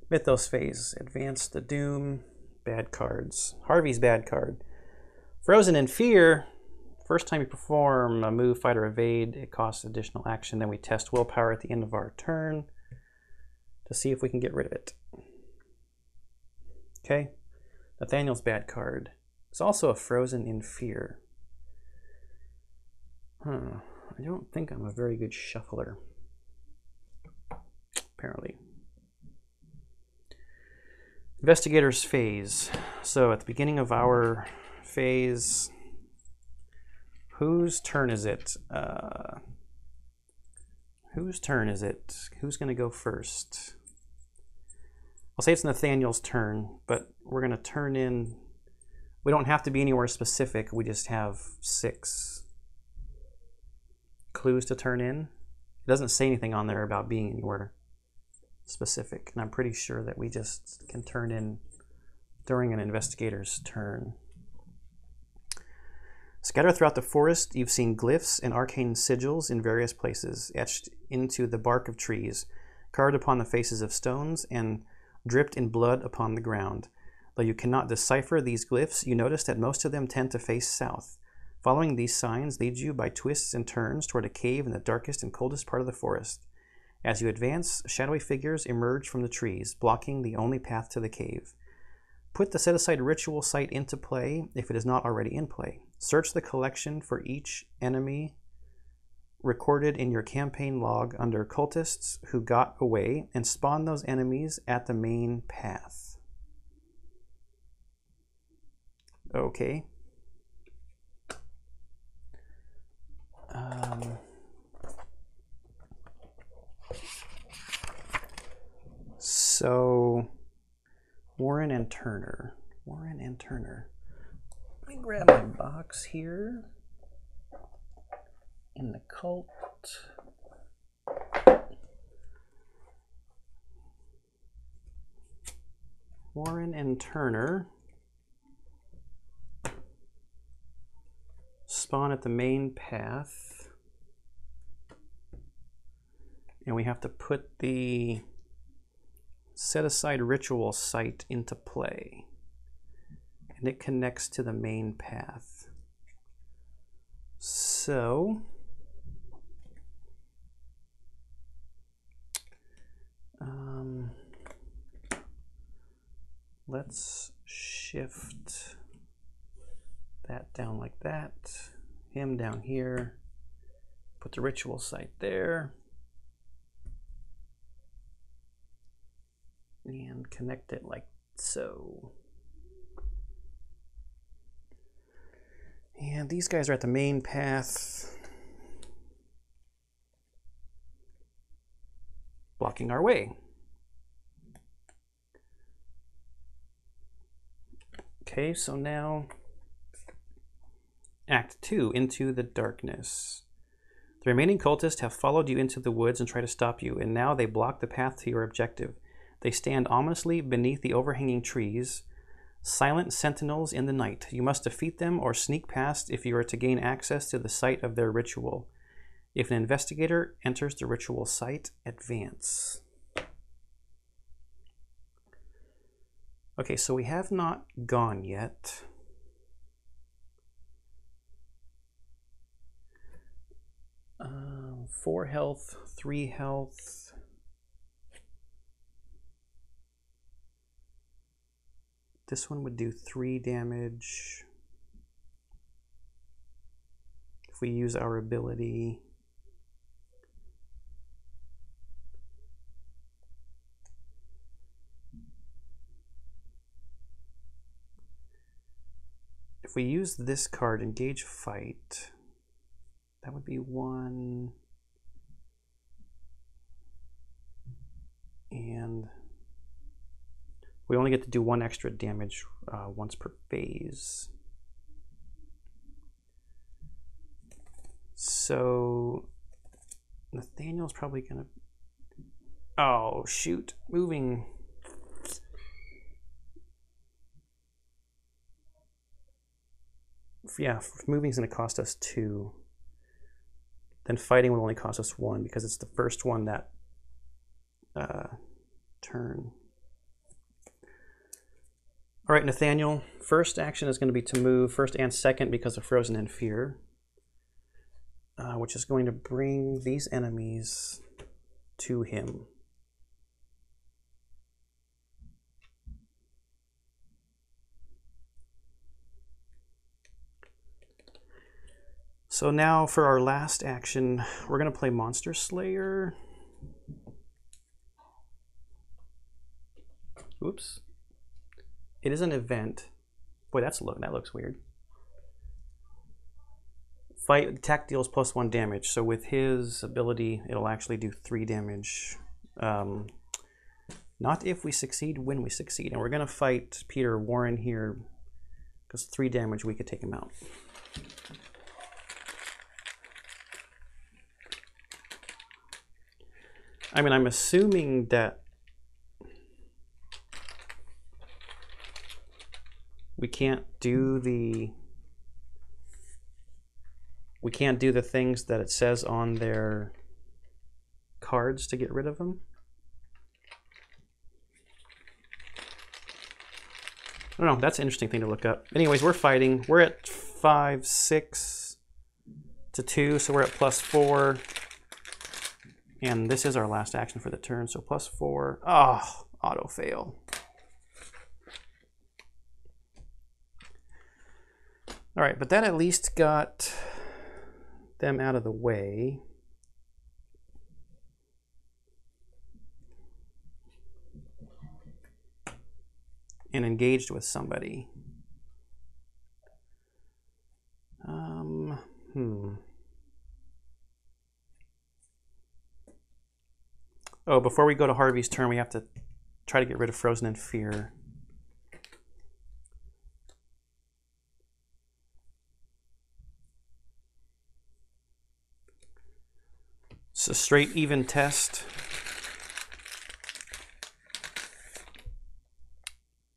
Mythos Phase. Advance the Doom. Bad cards. Harvey's bad card. Frozen in Fear. First time you perform a move, fight, or evade, it costs additional action. Then we test willpower at the end of our turn to see if we can get rid of it. Okay. Nathaniel's bad card. It's also a Frozen in Fear. I don't think I'm a very good shuffler, apparently. Investigator's Phase. So at the beginning of our phase, whose turn is it? Whose turn is it? Who's going to go first? I'll say it's Nathaniel's turn, but we're going to turn in. We don't have to be anywhere specific. We just have 6 clues to turn in. It doesn't say anything on there about being anywhere specific, and I'm pretty sure that we just can turn in during an investigator's turn. Scattered throughout the forest, you've seen glyphs and arcane sigils in various places, etched into the bark of trees, carved upon the faces of stones, and dripped in blood upon the ground. Though you cannot decipher these glyphs, you notice that most of them tend to face south. Following these signs leads you by twists and turns toward a cave in the darkest and coldest part of the forest. As you advance, shadowy figures emerge from the trees, blocking the only path to the cave. Put the set-aside ritual site into play if it is not already in play. Search the collection for each enemy recorded in your campaign log under cultists who got away, and spawn those enemies at the main path. Okay. So Warren and Turner. Warren and Turner. Let me grab my box here. In the cult. Warren and Turner spawn at the main path, and we have to put the set aside ritual site into play, and it connects to the main path. So let's shift that down like that, him down here, put the ritual site there, and connect it like so. And these guys are at the main path, blocking our way. Okay, so now Act 2, Into the Darkness. The remaining cultists have followed you into the woods and try to stop you, and now they block the path to your objective. They stand ominously beneath the overhanging trees, silent sentinels in the night. You must defeat them or sneak past if you are to gain access to the site of their ritual. If an investigator enters the ritual site, advance. Okay, so we have not gone yet. Uh, 4 health, 3 health. This one would do 3 damage. If we use our ability. If we use this card, Engage Fight, that would be 1. And we only get to do 1 extra damage once per phase. So Nathaniel's probably gonna, oh shoot, moving. Yeah, moving is going to cost us 2. Then fighting will only cost us 1 because it's the first one that turn. All right, Nathaniel, first action is going to be to move first and second because of Frozen in Fear, which is going to bring these enemies to him. So now for our last action, we're going to play Monster Slayer. Oops. It is an event. Boy, that looks weird. Fight attack deals +1 damage. So with his ability, it'll actually do 3 damage. Not if we succeed, when we succeed. And we're going to fight Peter Warren here because 3 damage, we could take him out. I mean, I'm assuming that we can't do the things that it says on their cards to get rid of them. I don't know, that's an interesting thing to look up. Anyways, we're fighting. We're at 5, 6 to 2, so we're at +4. And this is our last action for the turn, so +4. Oh, auto fail. All right, but that at least got them out of the way. And engaged with somebody. Oh, before we go to Harvey's turn, we have to try to get rid of Frozen in Fear. a straight even test.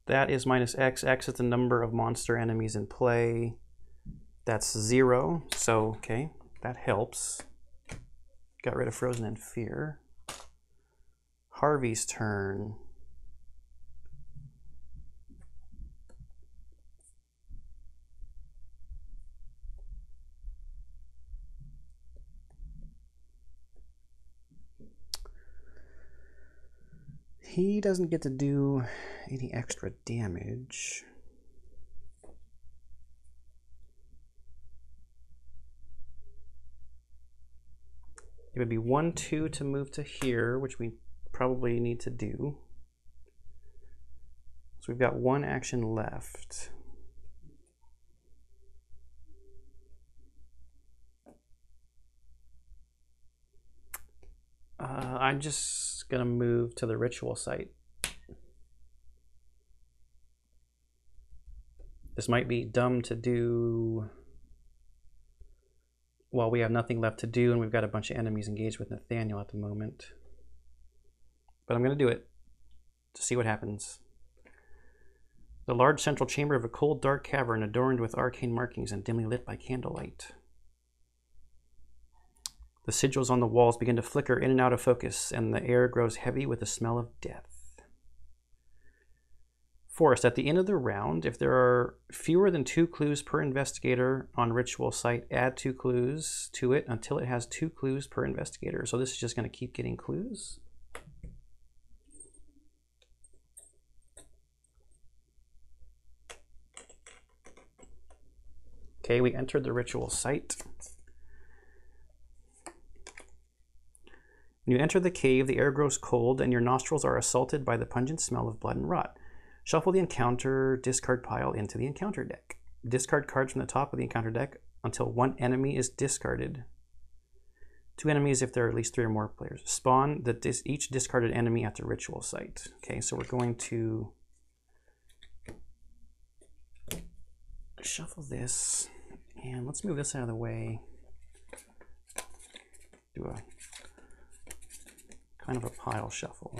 That is minus X. X is the number of monster enemies in play. That's 0. So, okay, that helps. Got rid of Frozen in Fear. Harvey's turn. He doesn't get to do any extra damage. It would be 1/2 to move to here, which we probably need to do. So we've got 1 action left. I'm just gonna move to the ritual site. This might be dumb to do while we have nothing left to do and we've got a bunch of enemies engaged with Nathaniel at the moment. But I'm gonna do it to see what happens. The large central chamber of a cold, dark cavern adorned with arcane markings and dimly lit by candlelight. The sigils on the walls begin to flicker in and out of focus, and the air grows heavy with the smell of death. Forrest, at the end of the round, if there are fewer than 2 clues per investigator on ritual site, add 2 clues to it until it has 2 clues per investigator. So this is just going to keep getting clues. Okay, we entered the ritual site. When you enter the cave, the air grows cold and your nostrils are assaulted by the pungent smell of blood and rot. Shuffle the encounter discard pile into the encounter deck. Discard cards from the top of the encounter deck until 1 enemy is discarded. 2 enemies if there are at least 3 or more players. Spawn each discarded enemy at the ritual site. Okay, so we're going to shuffle this, and let's move this out of the way. Do a kind of a pile shuffle.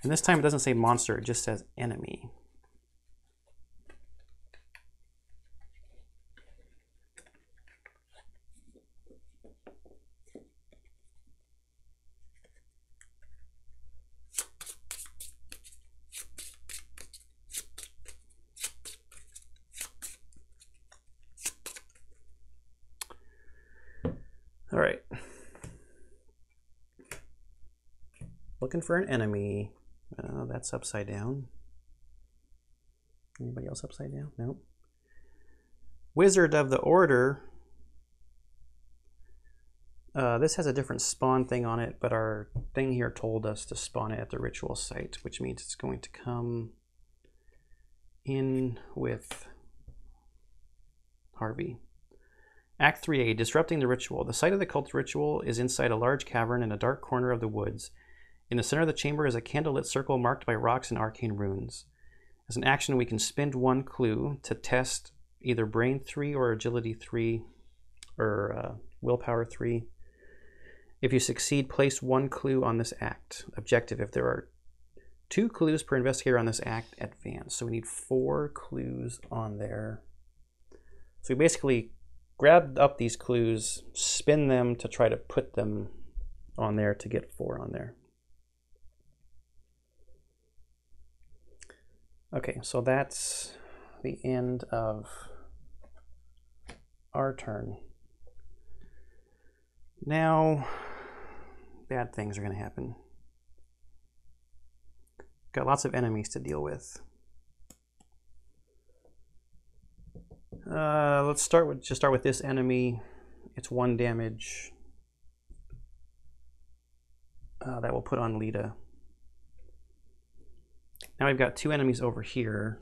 And this time it doesn't say monster, it just says enemy. All right. Looking for an enemy. That's upside down. Anybody else upside down? Nope. Wizard of the Order. This has a different spawn thing on it, but our thing here told us to spawn it at the ritual site, which means it's going to come in with Harvey. Act 3A, Disrupting the Ritual. The site of the cult ritual is inside a large cavern in a dark corner of the woods. In the center of the chamber is a candlelit circle marked by rocks and arcane runes. As an action, we can spend 1 clue to test either Brain 3 or Agility 3 or Willpower 3. If you succeed, place 1 clue on this act. Objective, if there are 2 clues per investigator on this act, advance. So we need 4 clues on there. So we basically grab up these clues, spin them to try to put them on there to get 4 on there. Okay, so that's the end of our turn. Now, bad things are going to happen. Got lots of enemies to deal with. Let's start with this enemy. It's 1 damage. That will put on Lita. Now we've got 2 enemies over here.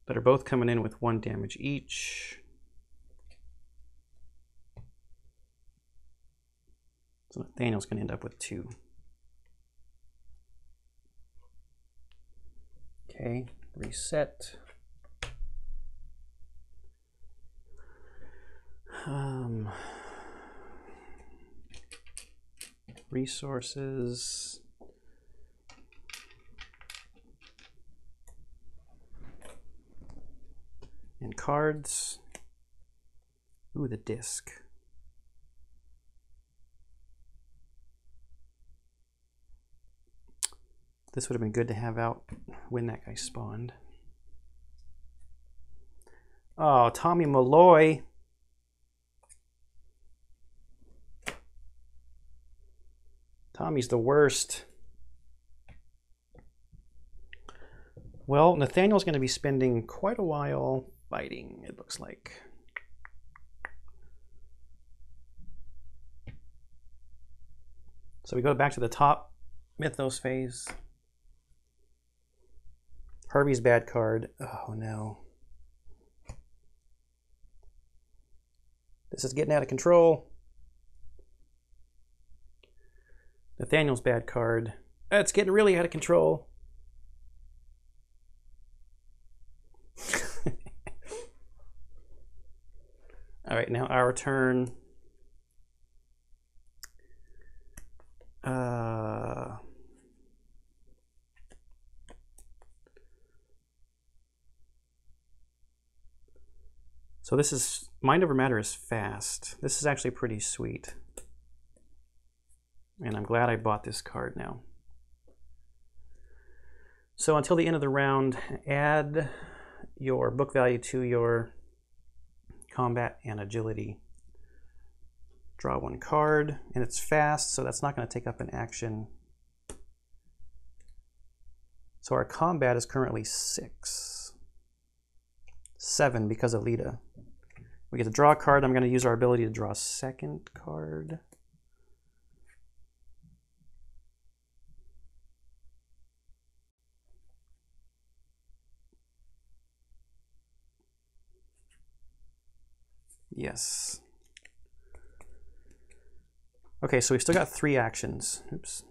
That are both coming in with 1 damage each. So Nathaniel's going to end up with 2. Okay, reset. Resources. And cards. Ooh, the disc. This would have been good to have out when that guy spawned. Oh, Tommy Malloy. Tommy's the worst. Well, Nathaniel's going to be spending quite a while fighting, it looks like. So we go back to the top Mythos phase. Harvey's bad card. Oh no. This is getting out of control. Nathaniel's bad card. It's getting really out of control. All right, now our turn. So this is, Mind Over Matter is fast. This is actually pretty sweet. And I'm glad I bought this card now. So until the end of the round, add your book value to your combat and agility. Draw one card, and it's fast, so that's not going to take up an action. So our combat is currently 6. 7 because of Lita. We get to draw a card. I'm going to use our ability to draw a second card. Yes. Okay, so we've still got 3 actions. Oops.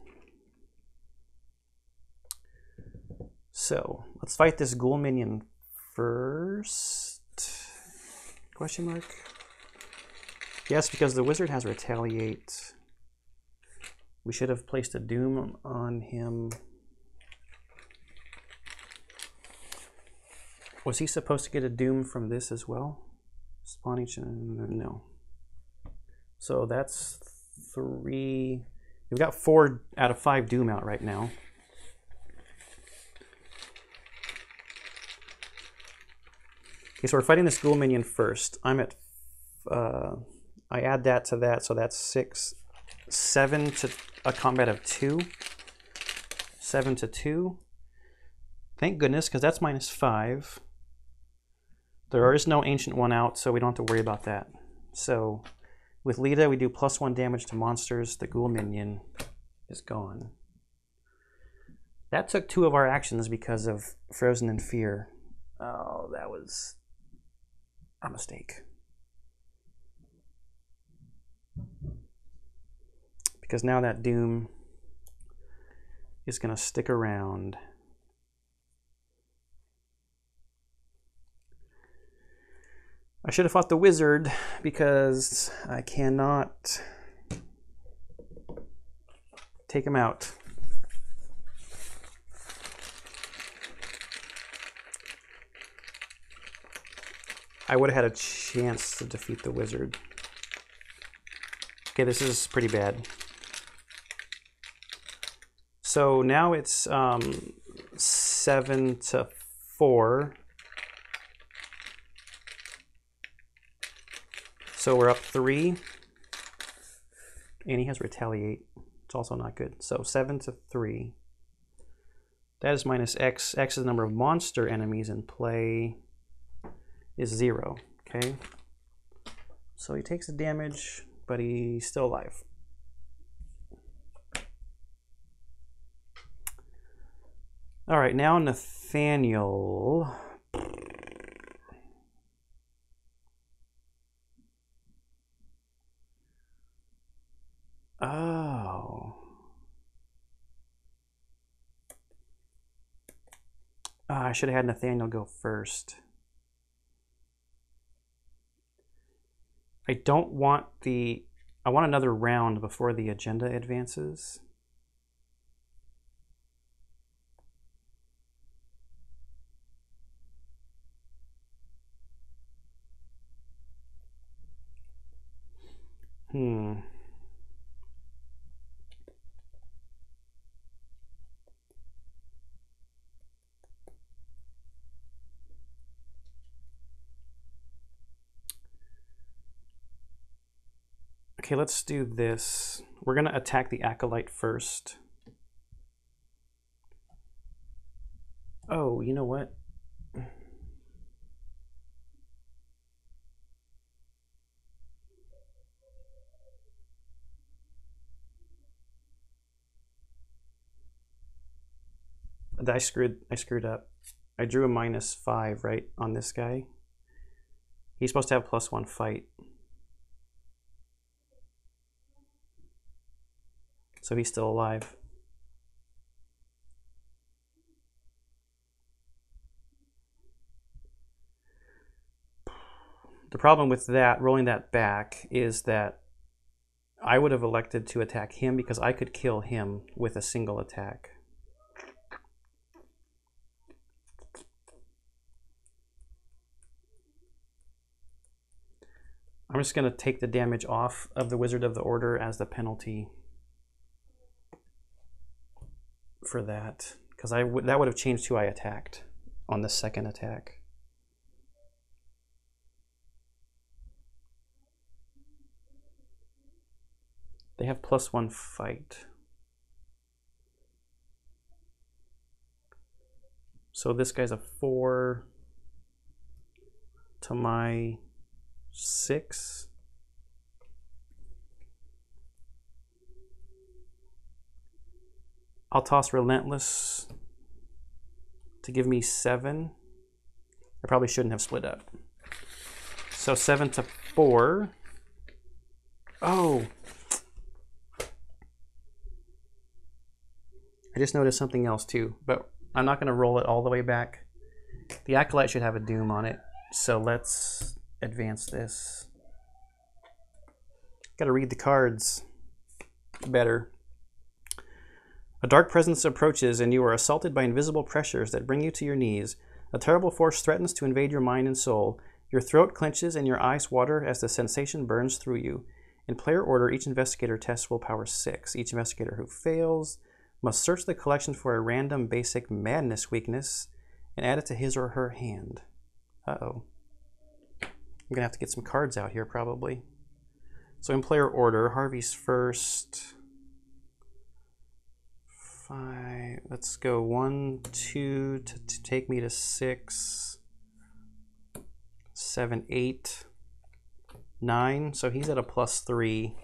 So let's fight this Ghoul Minion first. Question mark? Yes, because the wizard has Retaliate. We should have placed a Doom on him. Was he supposed to get a Doom from this as well? Spawn each, no. So that's 3. We've got 4 out of 5 Doom out right now. Okay, so we're fighting this Ghoul Minion first. I'm at, I add that to that, so that's 6. 7 to a combat of 2. 7 to 2. Thank goodness, because that's -5. There is no Ancient One out, so we don't have to worry about that. So with Lita, we do +1 damage to monsters. The Ghoul Minion is gone. That took 2 of our actions because of Frozen in Fear. Oh, that was a mistake. Because now that Doom is going to stick around. I should have fought the wizard because I cannot take him out. I would have had a chance to defeat the wizard. Okay, this is pretty bad. So now it's 7 to 4. So we're up 3. And he has Retaliate. It's also not good. So 7 to 3. That is -X. X is the number of monster enemies in play. Is 0, okay? So he takes the damage, but he's still alive. All right, now Nathaniel. Oh. I should have had Nathaniel go first. I don't want the... I want another round before the agenda advances. Okay, let's do this. We're going to attack the Acolyte first. Oh, you know what? I screwed up. I drew a -5, right, on this guy. He's supposed to have +1 fight. So he's still alive. The problem with that, rolling that back, is that I would have elected to attack him because I could kill him with a single attack. I'm just going to take the damage off of the Wizard of the Order as the penalty for that, because that would have changed who I attacked on the second attack. They have +1 fight. So this guy's a 4 to my 6. I'll toss Relentless to give me 7. I probably shouldn't have split up. So 7 to 4. Oh! I just noticed something else too, but I'm not going to roll it all the way back. The Acolyte should have a Doom on it, so let's advance this. Got to read the cards better. A dark presence approaches and you are assaulted by invisible pressures that bring you to your knees. A terrible force threatens to invade your mind and soul. Your throat clenches and your eyes water as the sensation burns through you. In player order, each investigator tests willpower 6. Each investigator who fails must search the collection for a random basic madness weakness and add it to his or her hand. Uh-oh. I'm going to have to get some cards out here probably. So in player order, Harvey's first. 5. Let's go 1, 2 to take me to 6. 7, 8, 9. So he's at a +3.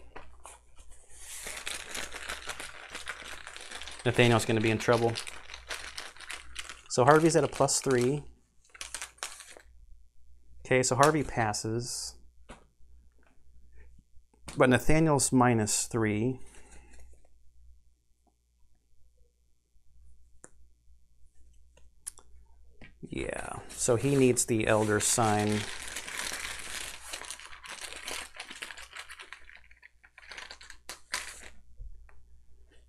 Nathaniel's going to be in trouble. So Harvey's at a +3. Okay, so Harvey passes. But Nathaniel's -3. Yeah, so he needs the Elder Sign.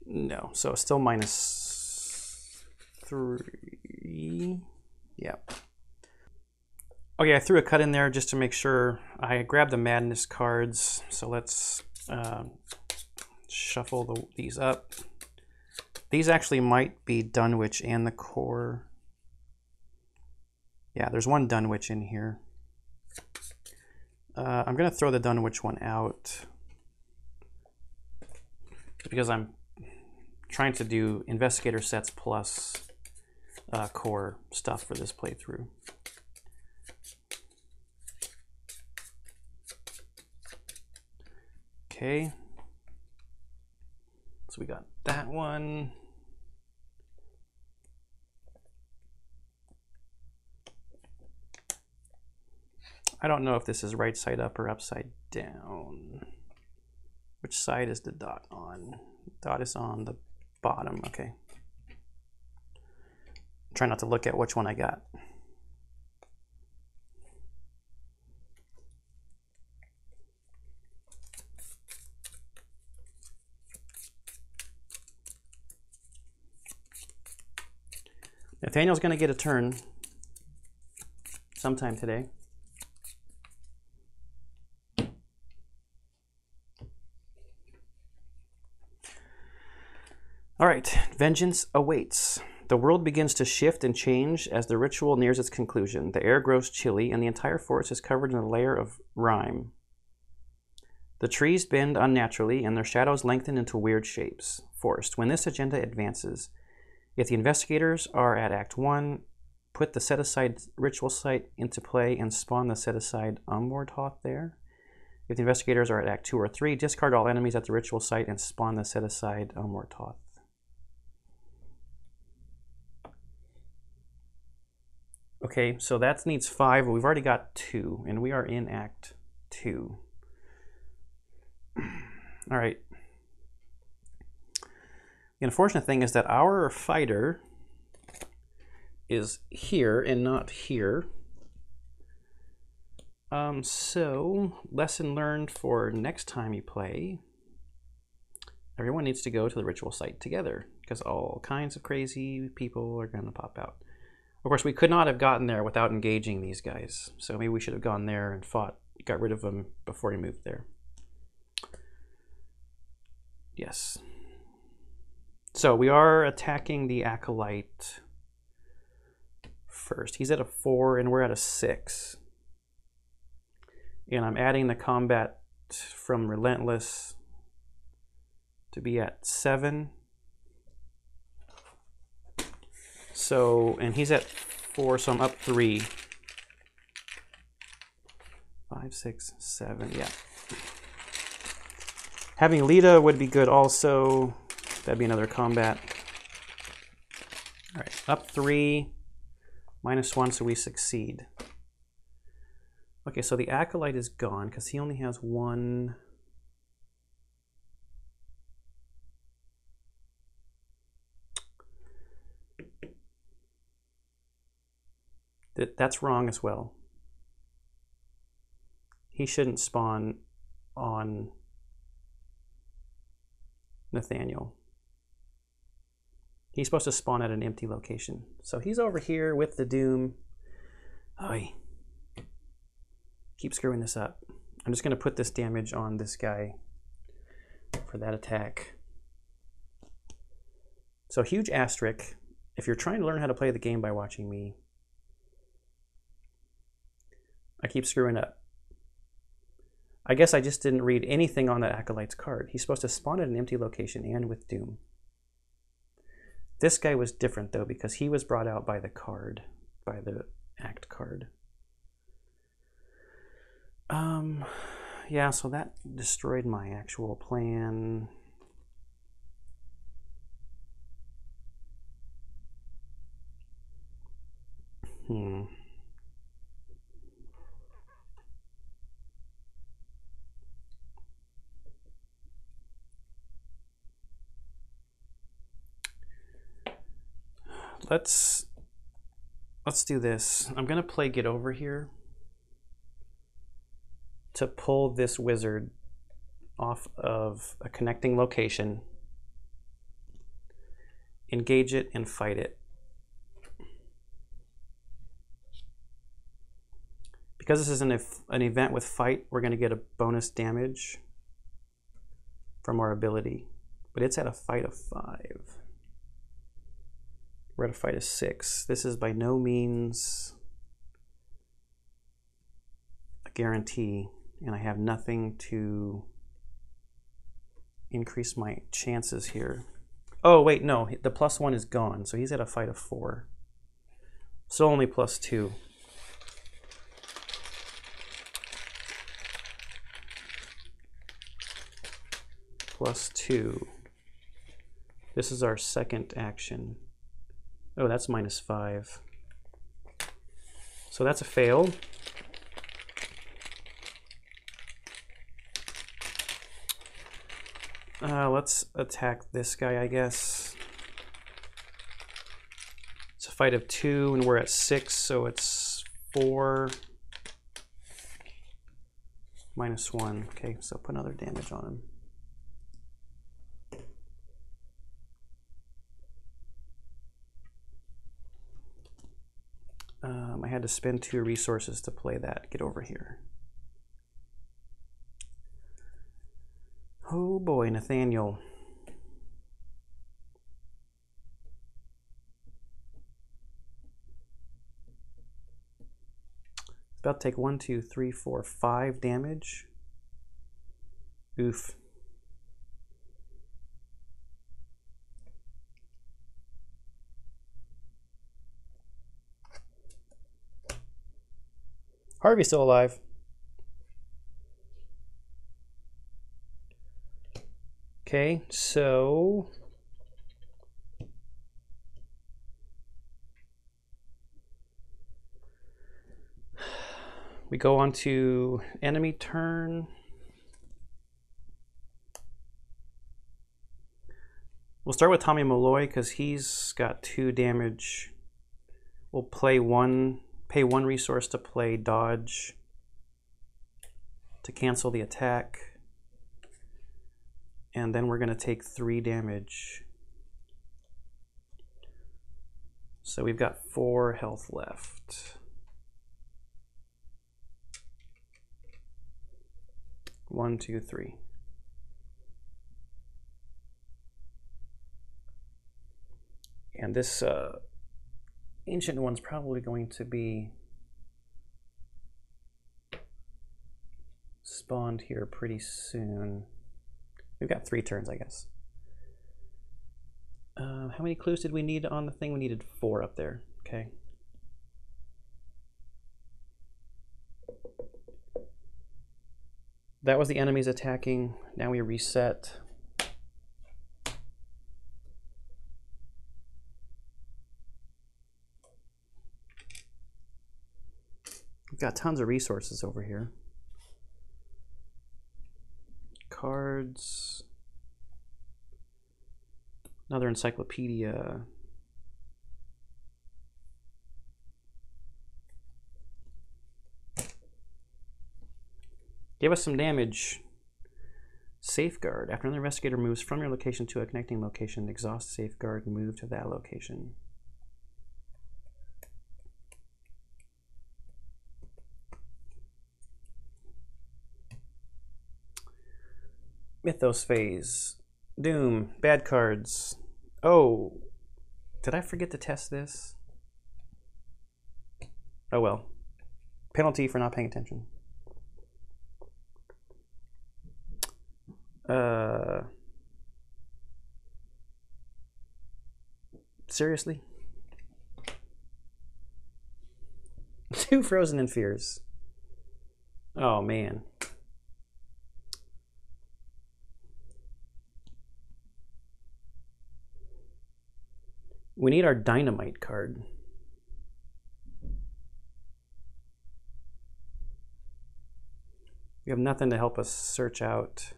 No, so still -3. Yeah. Okay, I threw a cut in there just to make sure. I grabbed the Madness cards, so let's shuffle these up. These actually might be Dunwich and the Core. Yeah, there's one Dunwich in here. I'm going to throw the Dunwich one out because I'm trying to do Investigator sets plus Core stuff for this playthrough. Okay, so we got that one. I don't know if this is right side up or upside down. Which side is the dot on? Dot is on the bottom, okay. Try not to look at which one I got. Nathaniel's going to get a turn sometime today. All right, vengeance awaits. The world begins to shift and change as the ritual nears its conclusion. The air grows chilly, and the entire forest is covered in a layer of rime. The trees bend unnaturally, and their shadows lengthen into weird shapes. Forced. When this agenda advances, if the investigators are at Act 1, put the set-aside ritual site into play and spawn the set-aside Umwardhoth there. If the investigators are at Act 2 or 3, discard all enemies at the ritual site and spawn the set-aside Umwardhoth. Okay, so that needs 5. We've already got 2, and we are in Act 2. All right. The unfortunate thing is that our fighter is here and not here. So, lesson learned for next time you play. Everyone needs to go to the ritual site together, because all kinds of crazy people are going to pop out. Of course, we could not have gotten there without engaging these guys. So maybe we should have gone there and got rid of them before we moved there. Yes. So we are attacking the Acolyte first. He's at a 4 and we're at a 6. And I'm adding the combat from Relentless to be at 7. So, and he's at 4, so I'm up 3. 5, 6, 7, yeah. Having Lita would be good also. That'd be another combat. All right, up 3, -1, so we succeed. Okay, so the Acolyte is gone because he only has 1. That's wrong as well. He shouldn't spawn on Nathaniel. He's supposed to spawn at an empty location. So he's over here with the Doom. Oy. Keep screwing this up. I'm just going to put this damage on this guy for that attack. So huge asterisk. If you're trying to learn how to play the game by watching me, I keep screwing up. I guess I just didn't read anything on that Acolyte's card. He's supposed to spawn at an empty location and with Doom. This guy was different though because he was brought out by the card, by the Act card. Yeah, so that destroyed my actual plan. Let's do this. I'm gonna play Get Over here to pull this wizard off of a connecting location, engage it, and fight it. Because this is an event with fight, we're gonna get a bonus damage from our ability, but it's at a fight of 5. We're at a fight of 6. This is by no means a guarantee, and I have nothing to increase my chances here. Oh, wait, no, the +1 is gone, so he's at a fight of 4. So only +2. +2. This is our second action. Oh, that's -5. So that's a fail. Let's attack this guy, I guess. It's a fight of 2, and we're at 6, so it's 4 -1. Okay, so put another damage on him. to spend 2 resources to play that. Get over here. Oh boy, Nathaniel. About to take 1, 2, 3, 4, 5 damage. Oof. Harvey's still alive. Okay, so we go on to enemy turn. We'll start with Tommy Malloy because he's got 2 damage. We'll pay 1 resource to play dodge to cancel the attack. And then we're going to take 3 damage. So we've got 4 health left. 1, 2, 3. And this ancient one's probably going to be spawned here pretty soon. We've got 3 turns, I guess. How many clues did we need on the thing? We needed 4 up there. Okay. That was the enemies attacking. Now we reset. We've got tons of resources over here. Cards. Another encyclopedia. Give us some damage. Safeguard. After another investigator moves from your location to a connecting location, exhaust safeguard, move to that location. Mythos Phase. Doom. Bad cards. Oh. Did I forget to test this? Oh well. Penalty for not paying attention. Seriously? 2 Frozen in Fears. Oh man. We need our Dynamite card. We have nothing to help us search out.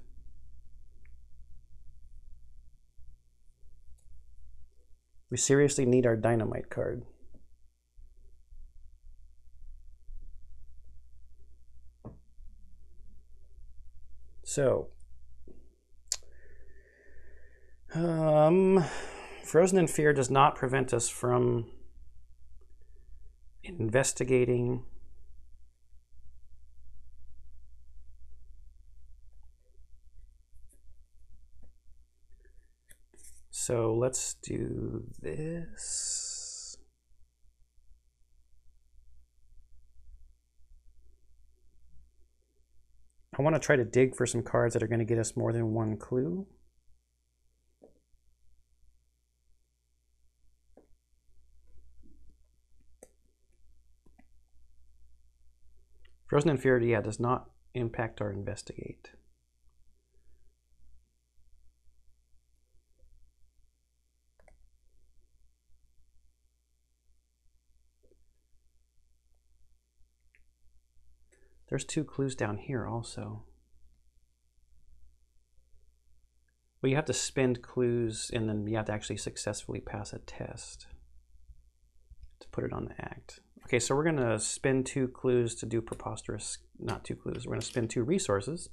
We seriously need our Dynamite card. So, Frozen in Fear does not prevent us from investigating. So let's do this. I want to try to dig for some cards that are going to get us more than 1 clue. Frozen in Fear, yeah, does not impact our investigate. There's 2 clues down here also. Well, you have to spend clues and then you have to actually successfully pass a test to put it on the act. Okay, so we're going to spend 2 clues to do preposterous, not 2 clues. We're going to spend 2 resources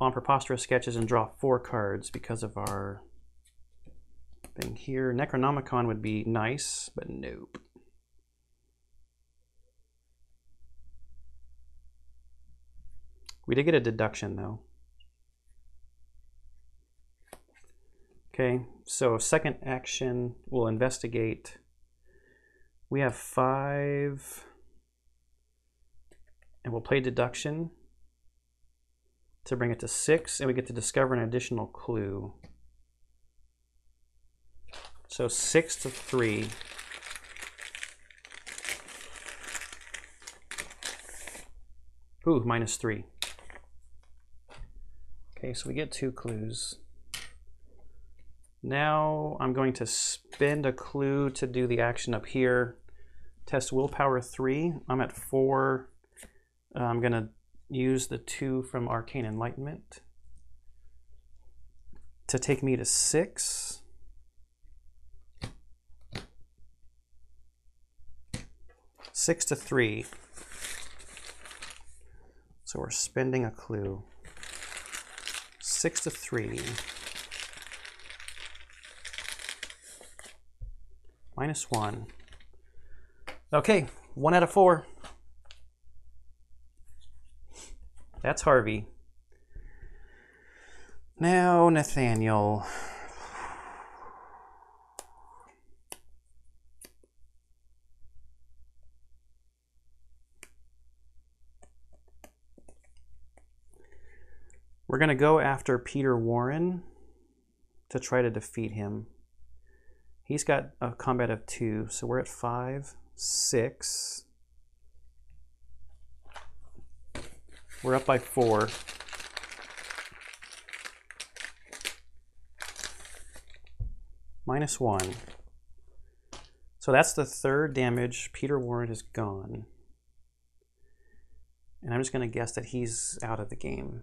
on preposterous sketches and draw 4 cards because of our thing here. Necronomicon would be nice, but nope. We did get a deduction though. Okay, so second action, we'll investigate. We have 5, and we'll play deduction to bring it to 6, and we get to discover an additional clue. So 6 to 3. Ooh, -3. Okay, so we get 2 clues. Now I'm going to spend a clue to do the action up here. Test willpower 3. I'm at 4. I'm going to use the 2 from Arcane Enlightenment to take me to 6. Six to 3. So we're spending a clue. 6 to 3. -1. Okay, 1 out of 4. That's Harvey. Now, Nathaniel. We're going to go after Peter Warren to try to defeat him. He's got a combat of 2, so we're at 5, 6. We're up by 4. -1. So that's the 3rd damage. Peter Warren is gone. And I'm just going to guess that he's out of the game.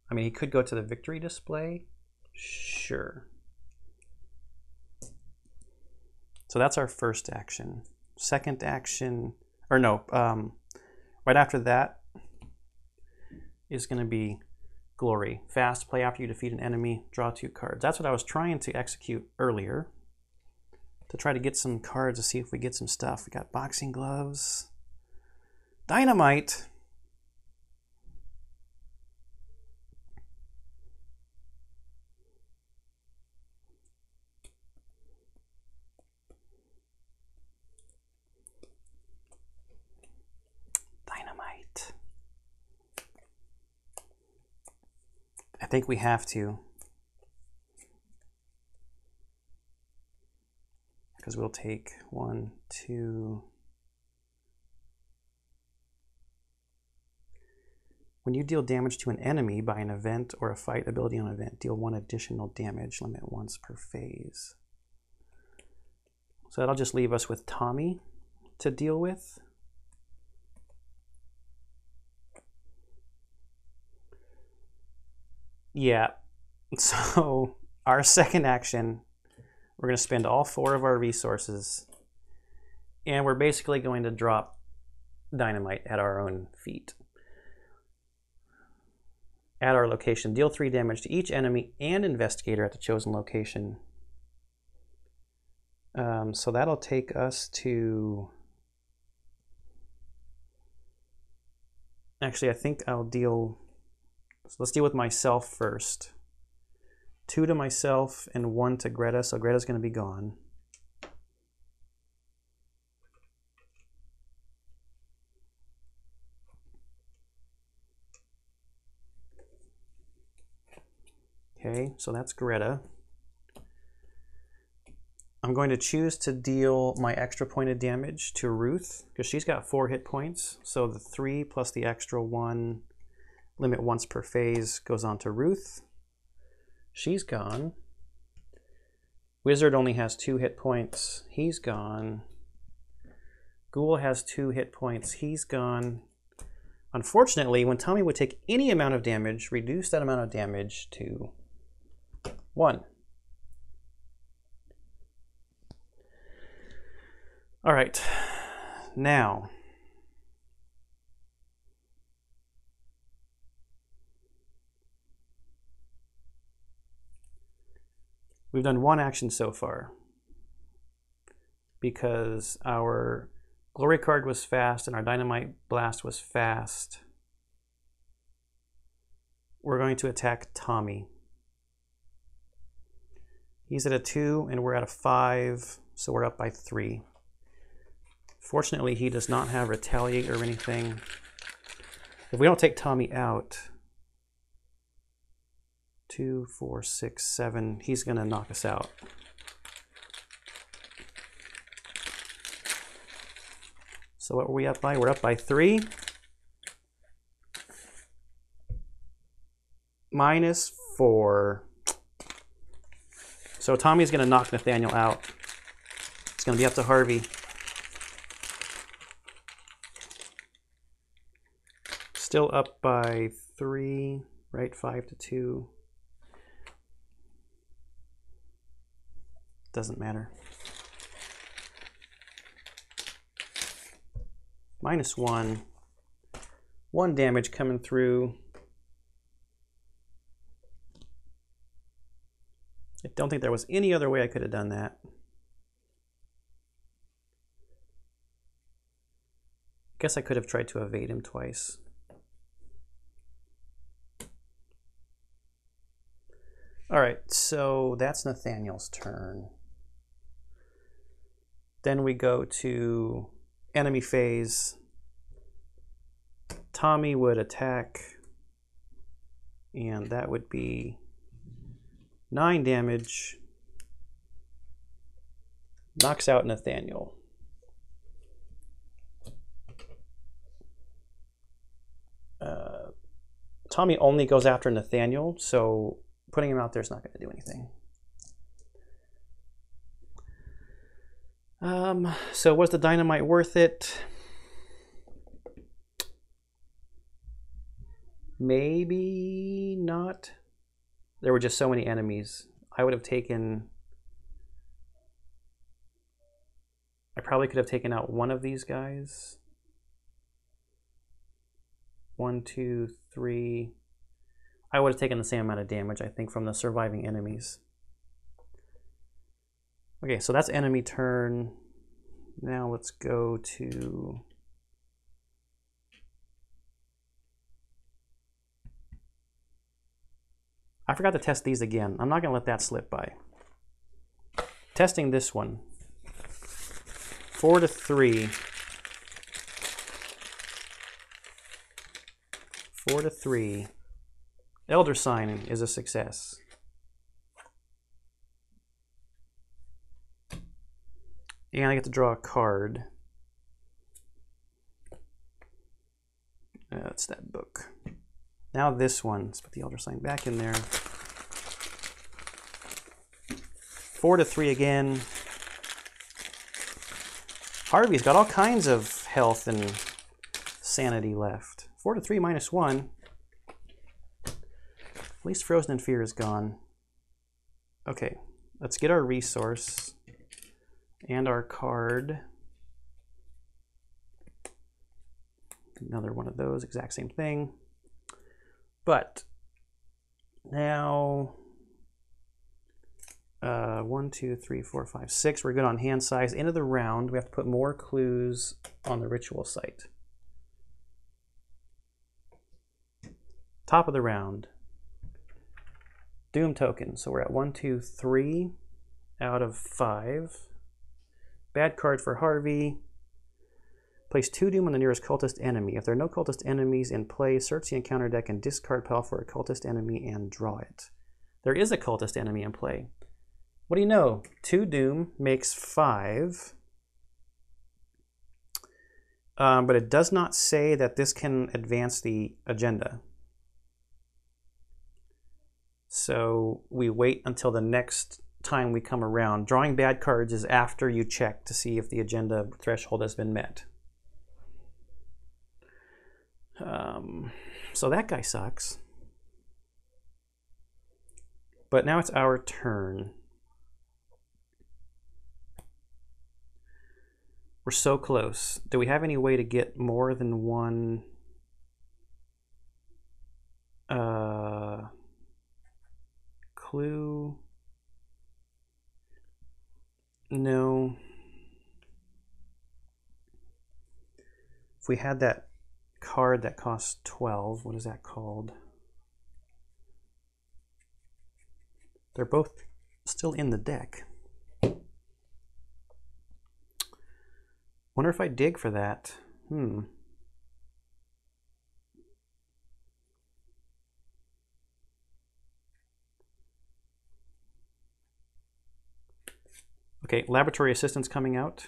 I mean, he could go to the victory display. Sure. So that's our first action. Second action, or no, right after that is going to be Glory. Fast, play after you defeat an enemy, draw 2 cards. That's what I was trying to execute earlier, to try to get some cards to see if we get some stuff. We got boxing gloves, dynamite. I think we have to, because we'll take 1, 2. When you deal damage to an enemy by an event or a fight ability on an event, deal 1 additional damage, limit once per phase. So that'll just leave us with Tommy to deal with. Yeah, so our second action, we're going to spend all 4 of our resources, and we're basically going to drop dynamite at our own feet. At our location, deal 3 damage to each enemy and investigator at the chosen location. So that'll take us to... Actually, I think I'll deal... So let's deal with myself first. 2 to myself and 1 to Greta, so Greta's going to be gone. Okay, so that's Greta. I'm going to choose to deal my extra point of damage to Ruth, because she's got 4 hit points. So the 3 plus the extra 1, limit once per phase, goes on to Ruth. She's gone. Wizard only has 2 hit points. He's gone. Ghoul has 2 hit points. He's gone. Unfortunately, when Tommy would take any amount of damage, reduce that amount of damage to 1. All right, now we've done 1 action so far because our Glory card was fast and our Dynamite Blast was fast. we're going to attack Tommy. He's at a 2 and we're at a 5, so we're up by 3. Fortunately, he does not have Retaliate or anything. If we don't take Tommy out, 2, 4, 6, 7, he's going to knock us out. So what were we up by? We're up by 3. -4. So Tommy's going to knock Nathaniel out. It's going to be up to Harvey. Still up by 3, right? 5 to 2. Doesn't matter. -1. 1 damage coming through. I don't think there was any other way I could have done that. Guess I could have tried to evade him twice. All right, so that's Nathaniel's turn. Then we go to enemy phase. Tommy would attack, and that would be 9 damage. Knocks out Nathaniel. Tommy only goes after Nathaniel, so putting him out there is not going to do anything. So was the dynamite worth it? Maybe not. There were just so many enemies. I would have taken... I probably could have taken out one of these guys. 1, 2, 3. I would have taken the same amount of damage, I think, from the surviving enemies. Okay, so that's enemy turn. Now let's go to... I forgot to test these again. I'm not going to let that slip by. Testing this one. 4 to 3. 4 to 3. Elder Sign is a success. And I get to draw a card. That's that book. Now this one. Let's put the Elder Sign back in there. 4 to 3 again. Harvey's got all kinds of health and sanity left. 4 to 3 -1. At least Frozen in Fear is gone. Okay, let's get our resource and our card. Another one of those, exact same thing. But now 1, 2, 3, 4, 5, 6. We're good on hand size. End of the round, we have to put more clues on the ritual site. Top of the round. Doom token. So we're at 1, 2, 3 out of 5. Bad card for Harvey. Place 2 Doom on the nearest cultist enemy. If there are no cultist enemies in play, search the encounter deck and discard pile for a cultist enemy and draw it. There is a cultist enemy in play. What do you know? 2 Doom makes 5. But it does not say that this can advance the agenda. So we wait until the next time we come around. Drawing bad cards is after you check to see if the agenda threshold has been met. So that guy sucks. But now it's our turn. We're so close. Do we have any way to get more than one clue? No. If we had that card that costs 12, what is that called? They're both still in the deck. Wonder if I dig for that. Okay, laboratory assistance coming out.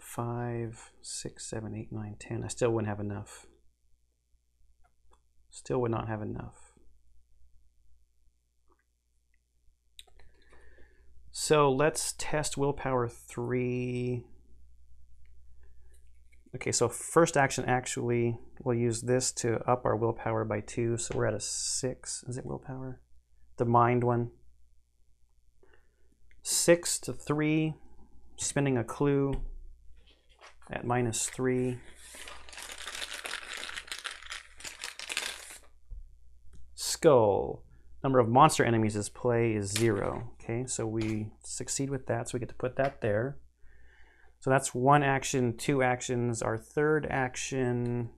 5, 6, 7, 8, 9, 10. I still wouldn't have enough. Still would not have enough. So let's test willpower 3. Okay, so first action actually, we'll use this to up our willpower by 2. So we're at a 6. Is it willpower? The mind one. 6 to 3, spinning a clue at -3. Skull. Number of monster enemies as play is 0. Okay, so we succeed with that, so we get to put that there. So that's 1 action, 2 actions. Our third action,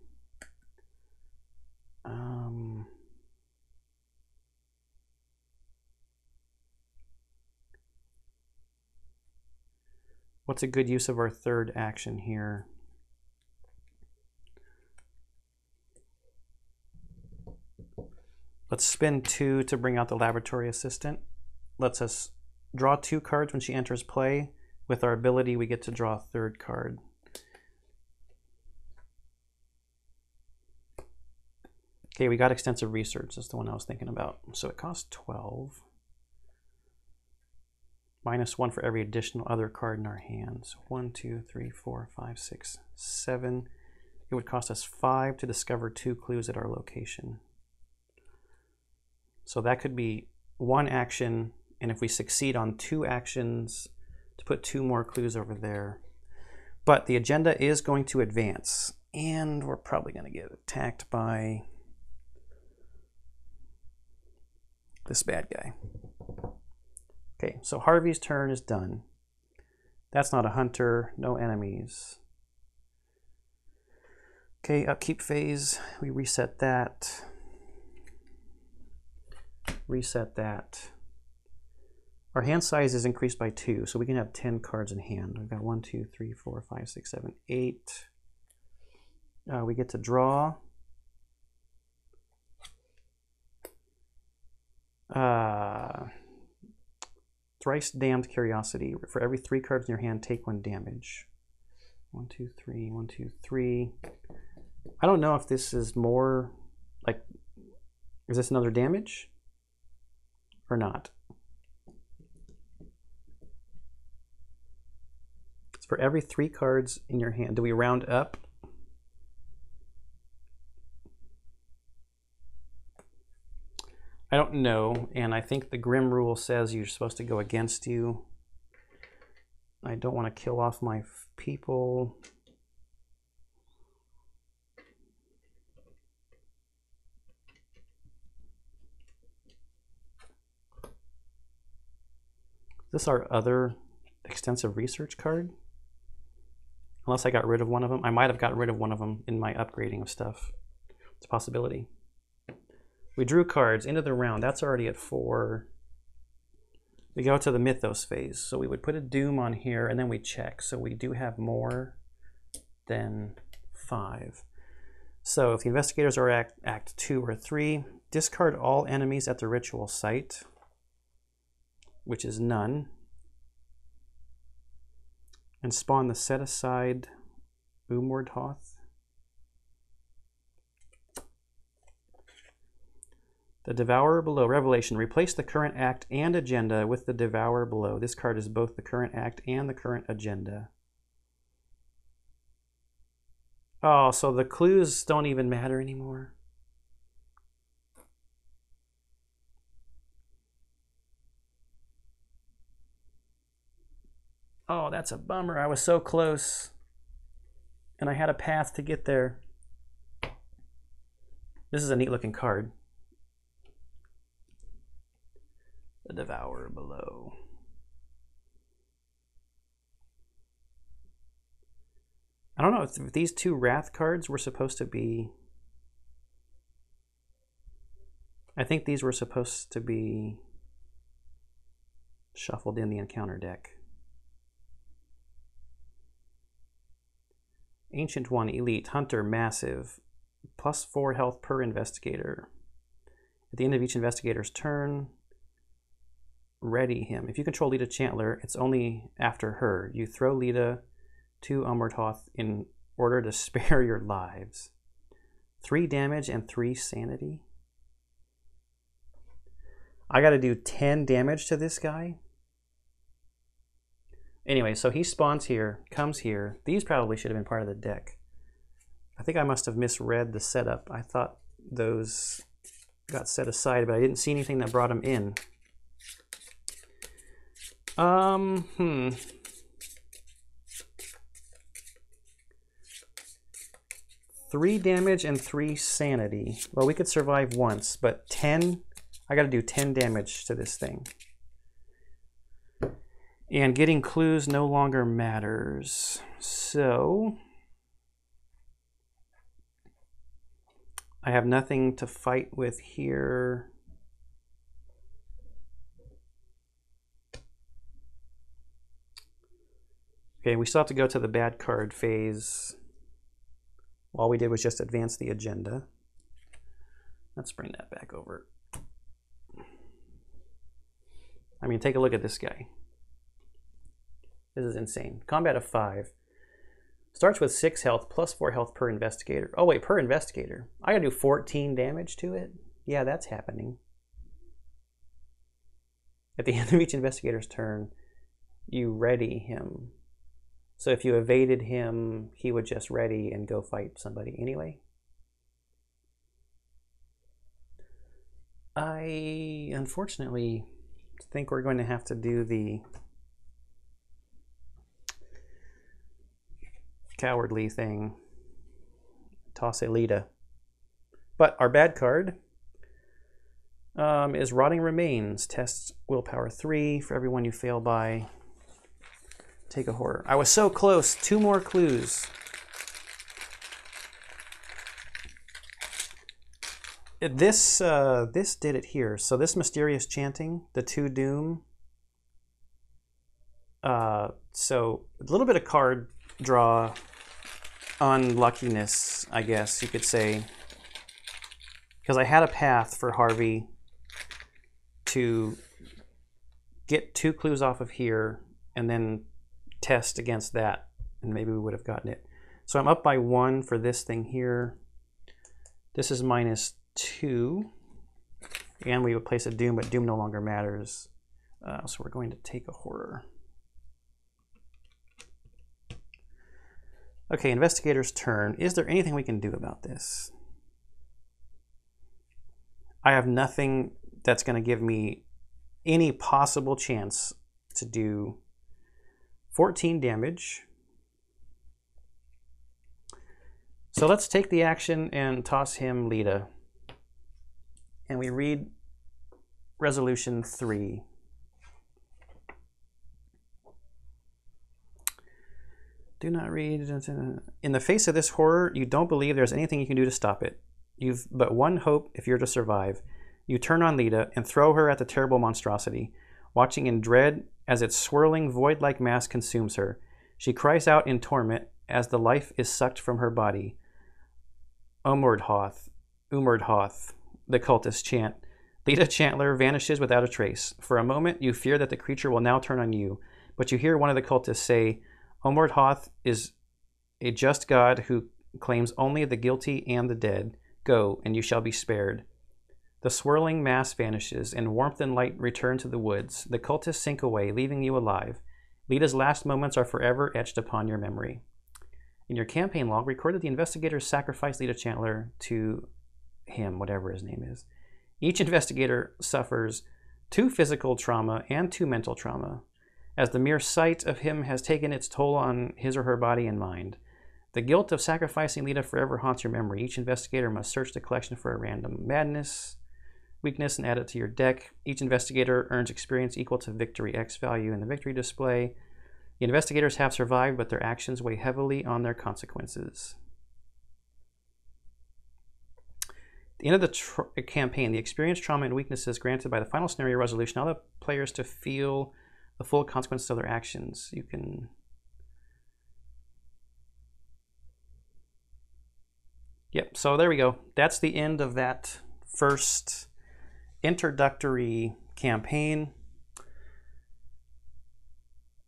what's a good use of our third action here? Let's spin 2 to bring out the laboratory assistant. Lets us draw 2 cards when she enters play. With our ability, we get to draw a third card. Okay, we got extensive research. That's the one I was thinking about. So it costs 12. -1 for every additional other card in our hands. 1, 2, 3, 4, 5, 6, 7. It would cost us 5 to discover 2 clues at our location. So that could be 1 action, and if we succeed on 2 actions, to put 2 more clues over there. But the agenda is going to advance, and we're probably going to get attacked by this bad guy. Okay, so Harvey's turn is done. That's not a hunter, no enemies. Okay, upkeep phase, we reset that. Reset that. Our hand size is increased by 2, so we can have 10 cards in hand. We've got 1, 2, 3, 4, 5, 6, 7, 8. We get to draw. Thrice Damned Curiosity. For every 3 cards in your hand, take 1 damage. 1, 2, 3, 1, 2, 3. I don't know if this is more, like, is this another damage or not? It's for every 3 cards in your hand. Do we round up? I don't know, and I think the Grim rule says you're supposed to go against you. I don't want to kill off my people. Is this our other extensive research card? Unless I got rid of one of them. I might have gotten rid of one of them in my upgrading of stuff. It's a possibility. We drew cards into the round. That's already at 4. We go to the Mythos phase. So we would put a Doom on here and then we check. So we do have more than 5. So if the investigators are act 2 or 3, discard all enemies at the ritual site, which is none, and spawn the set aside Umwardhoth. The Devourer below. Revelation. Replace the current act and agenda with the Devourer below. This card is both the current act and the current agenda. Oh, so the clues don't even matter anymore. Oh, that's a bummer. I was so close. And I had a path to get there. This is a neat looking card. The Devourer below. I don't know if these 2 Wrath cards were supposed to be I think these were supposed to be shuffled in the encounter deck. Ancient 1, Elite, Hunter, Massive, +4 health per investigator. At the end of each investigator's turn, ready him. If you control Lita Chantler, it's only after her. You throw Lita to Umward in order to spare your lives. 3 damage and 3 sanity. I gotta do 10 damage to this guy. Anyway, so he spawns here, comes here. These probably should have been part of the deck. I think I must have misread the setup. I thought those got set aside, but I didn't see anything that brought them in. 3 damage and 3 sanity. Well, we could survive once, but 10, I gotta do 10 damage to this thing. And getting clues no longer matters. So I have nothing to fight with here. Okay, we still have to go to the bad card phase. All we did was just advance the agenda. Let's bring that back over. I mean, take a look at this guy. This is insane. Combat of 5. Starts with 6 health, +4 health per investigator. Oh wait, per investigator. I gotta do 14 damage to it? Yeah, that's happening. At the end of each investigator's turn, you ready him. So if you evaded him, he would just ready and go fight somebody anyway. I unfortunately think we're going to have to do the cowardly thing. Toss a Lita. But our bad card is Rotting Remains. Tests willpower 3 for everyone you fail by. Take a horror. I was so close. 2 more clues. This did it here. So this Mysterious Chanting, the 2 Doom. So a little bit of card draw unluckiness, I guess you could say. Because I had a path for Harvey to get 2 clues off of here and then test against that, and maybe we would have gotten it. So I'm up by 1 for this thing here. This is -2, and we would place a Doom, but Doom no longer matters. So we're going to take a horror. Okay, Investigator's turn. Is there anything we can do about this? I have nothing that's going to give me any possible chance to do 14 damage. So let's take the action and toss him Lita. And we read Resolution 3. Do not read. In the face of this horror, you don't believe there's anything you can do to stop it. You've but one hope if you're to survive. You turn on Lita and throw her at the terrible monstrosity, watching in dread as its swirling void-like mass consumes her. She cries out in torment as the life is sucked from her body. Umward, the cultists chant. Lita Chantler vanishes without a trace. For a moment, you fear that the creature will now turn on you, but you hear one of the cultists say, Umward is a just God who claims only the guilty and the dead. Go, and you shall be spared. The swirling mass vanishes, and warmth and light return to the woods. The cultists sink away, leaving you alive. Lita's last moments are forever etched upon your memory. In your campaign log, record that the investigators sacrificed Lita Chantler to him, whatever his name is. Each investigator suffers 2 physical trauma and 2 mental trauma, as the mere sight of him has taken its toll on his or her body and mind. The guilt of sacrificing Lita forever haunts your memory. Each investigator must search the collection for a random madness, weakness, and add it to your deck. Each investigator earns experience equal to victory X value in the victory display. The investigators have survived, but their actions weigh heavily on their consequences. the end of the campaign, the experience, trauma, and weaknesses granted by the final scenario resolution allow the players to feel the full consequences of their actions. You can... Yep, so there we go. That's the end of that first introductory campaign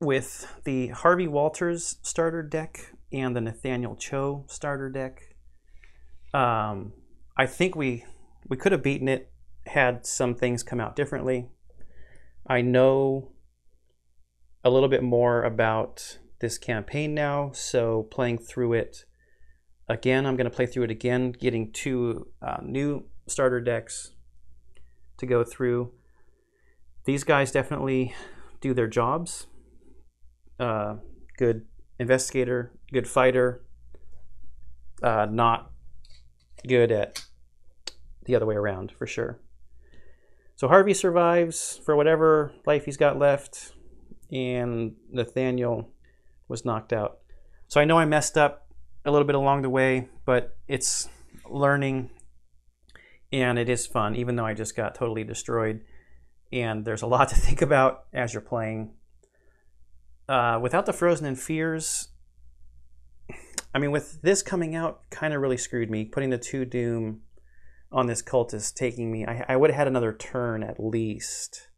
with the Harvey Walters starter deck and the Nathaniel Cho starter deck. I think we could have beaten it had some things come out differently. I know a little bit more about this campaign now, so playing through it again, I'm going to play through it again, getting 2 new starter decks to go through. These guys definitely do their jobs. Good investigator, good fighter, not good at the other way around for sure. So Harvey survives for whatever life he's got left, and Nathaniel was knocked out. So I know I messed up a little bit along the way, but it's learning and it is fun, even though I just got totally destroyed. And there's a lot to think about as you're playing. Without the Frozen in Fears, I mean, with this coming out, kind of really screwed me. Putting the 2 Doom on this cultist, taking me, I would have had another turn at least,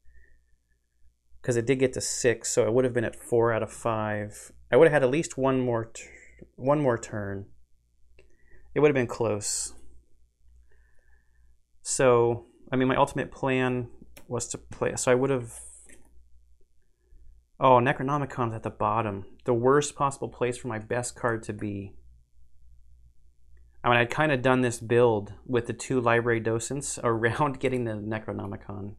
because it did get to 6, so it would have been at 4 out of 5. I would have had at least one more turn. It would have been close. So, I mean, my ultimate plan was to play, so I would have... Oh, Necronomicon's at the bottom. The worst possible place for my best card to be. I mean, I'd kind of done this build with the 2 library docents around getting the Necronomicon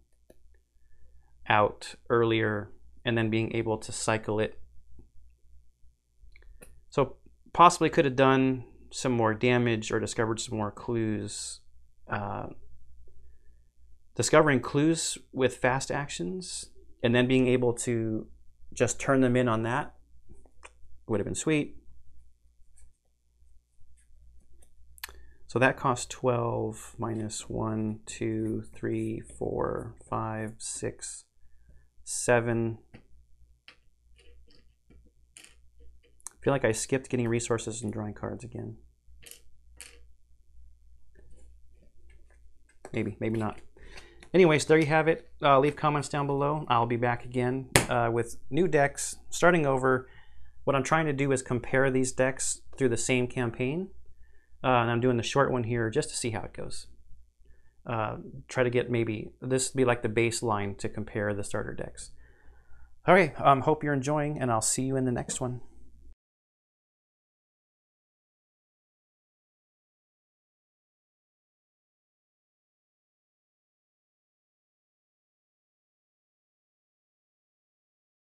out earlier and then being able to cycle it. So possibly could have done some more damage or discovered some more clues. Discovering clues with fast actions and then being able to just turn them in on that would have been sweet. So that cost 12 minus 1, 2, 3, 4, 5, 6, 7. I feel like I skipped getting resources and drawing cards again. Maybe, maybe not. Anyways, there you have it. Leave comments down below. I'll be back again with new decks, starting over. What I'm trying to do is compare these decks through the same campaign. And I'm doing the short one here just to see how it goes. Try to get maybe, this be like the baseline to compare the starter decks. All right, hope you're enjoying, and I'll see you in the next one.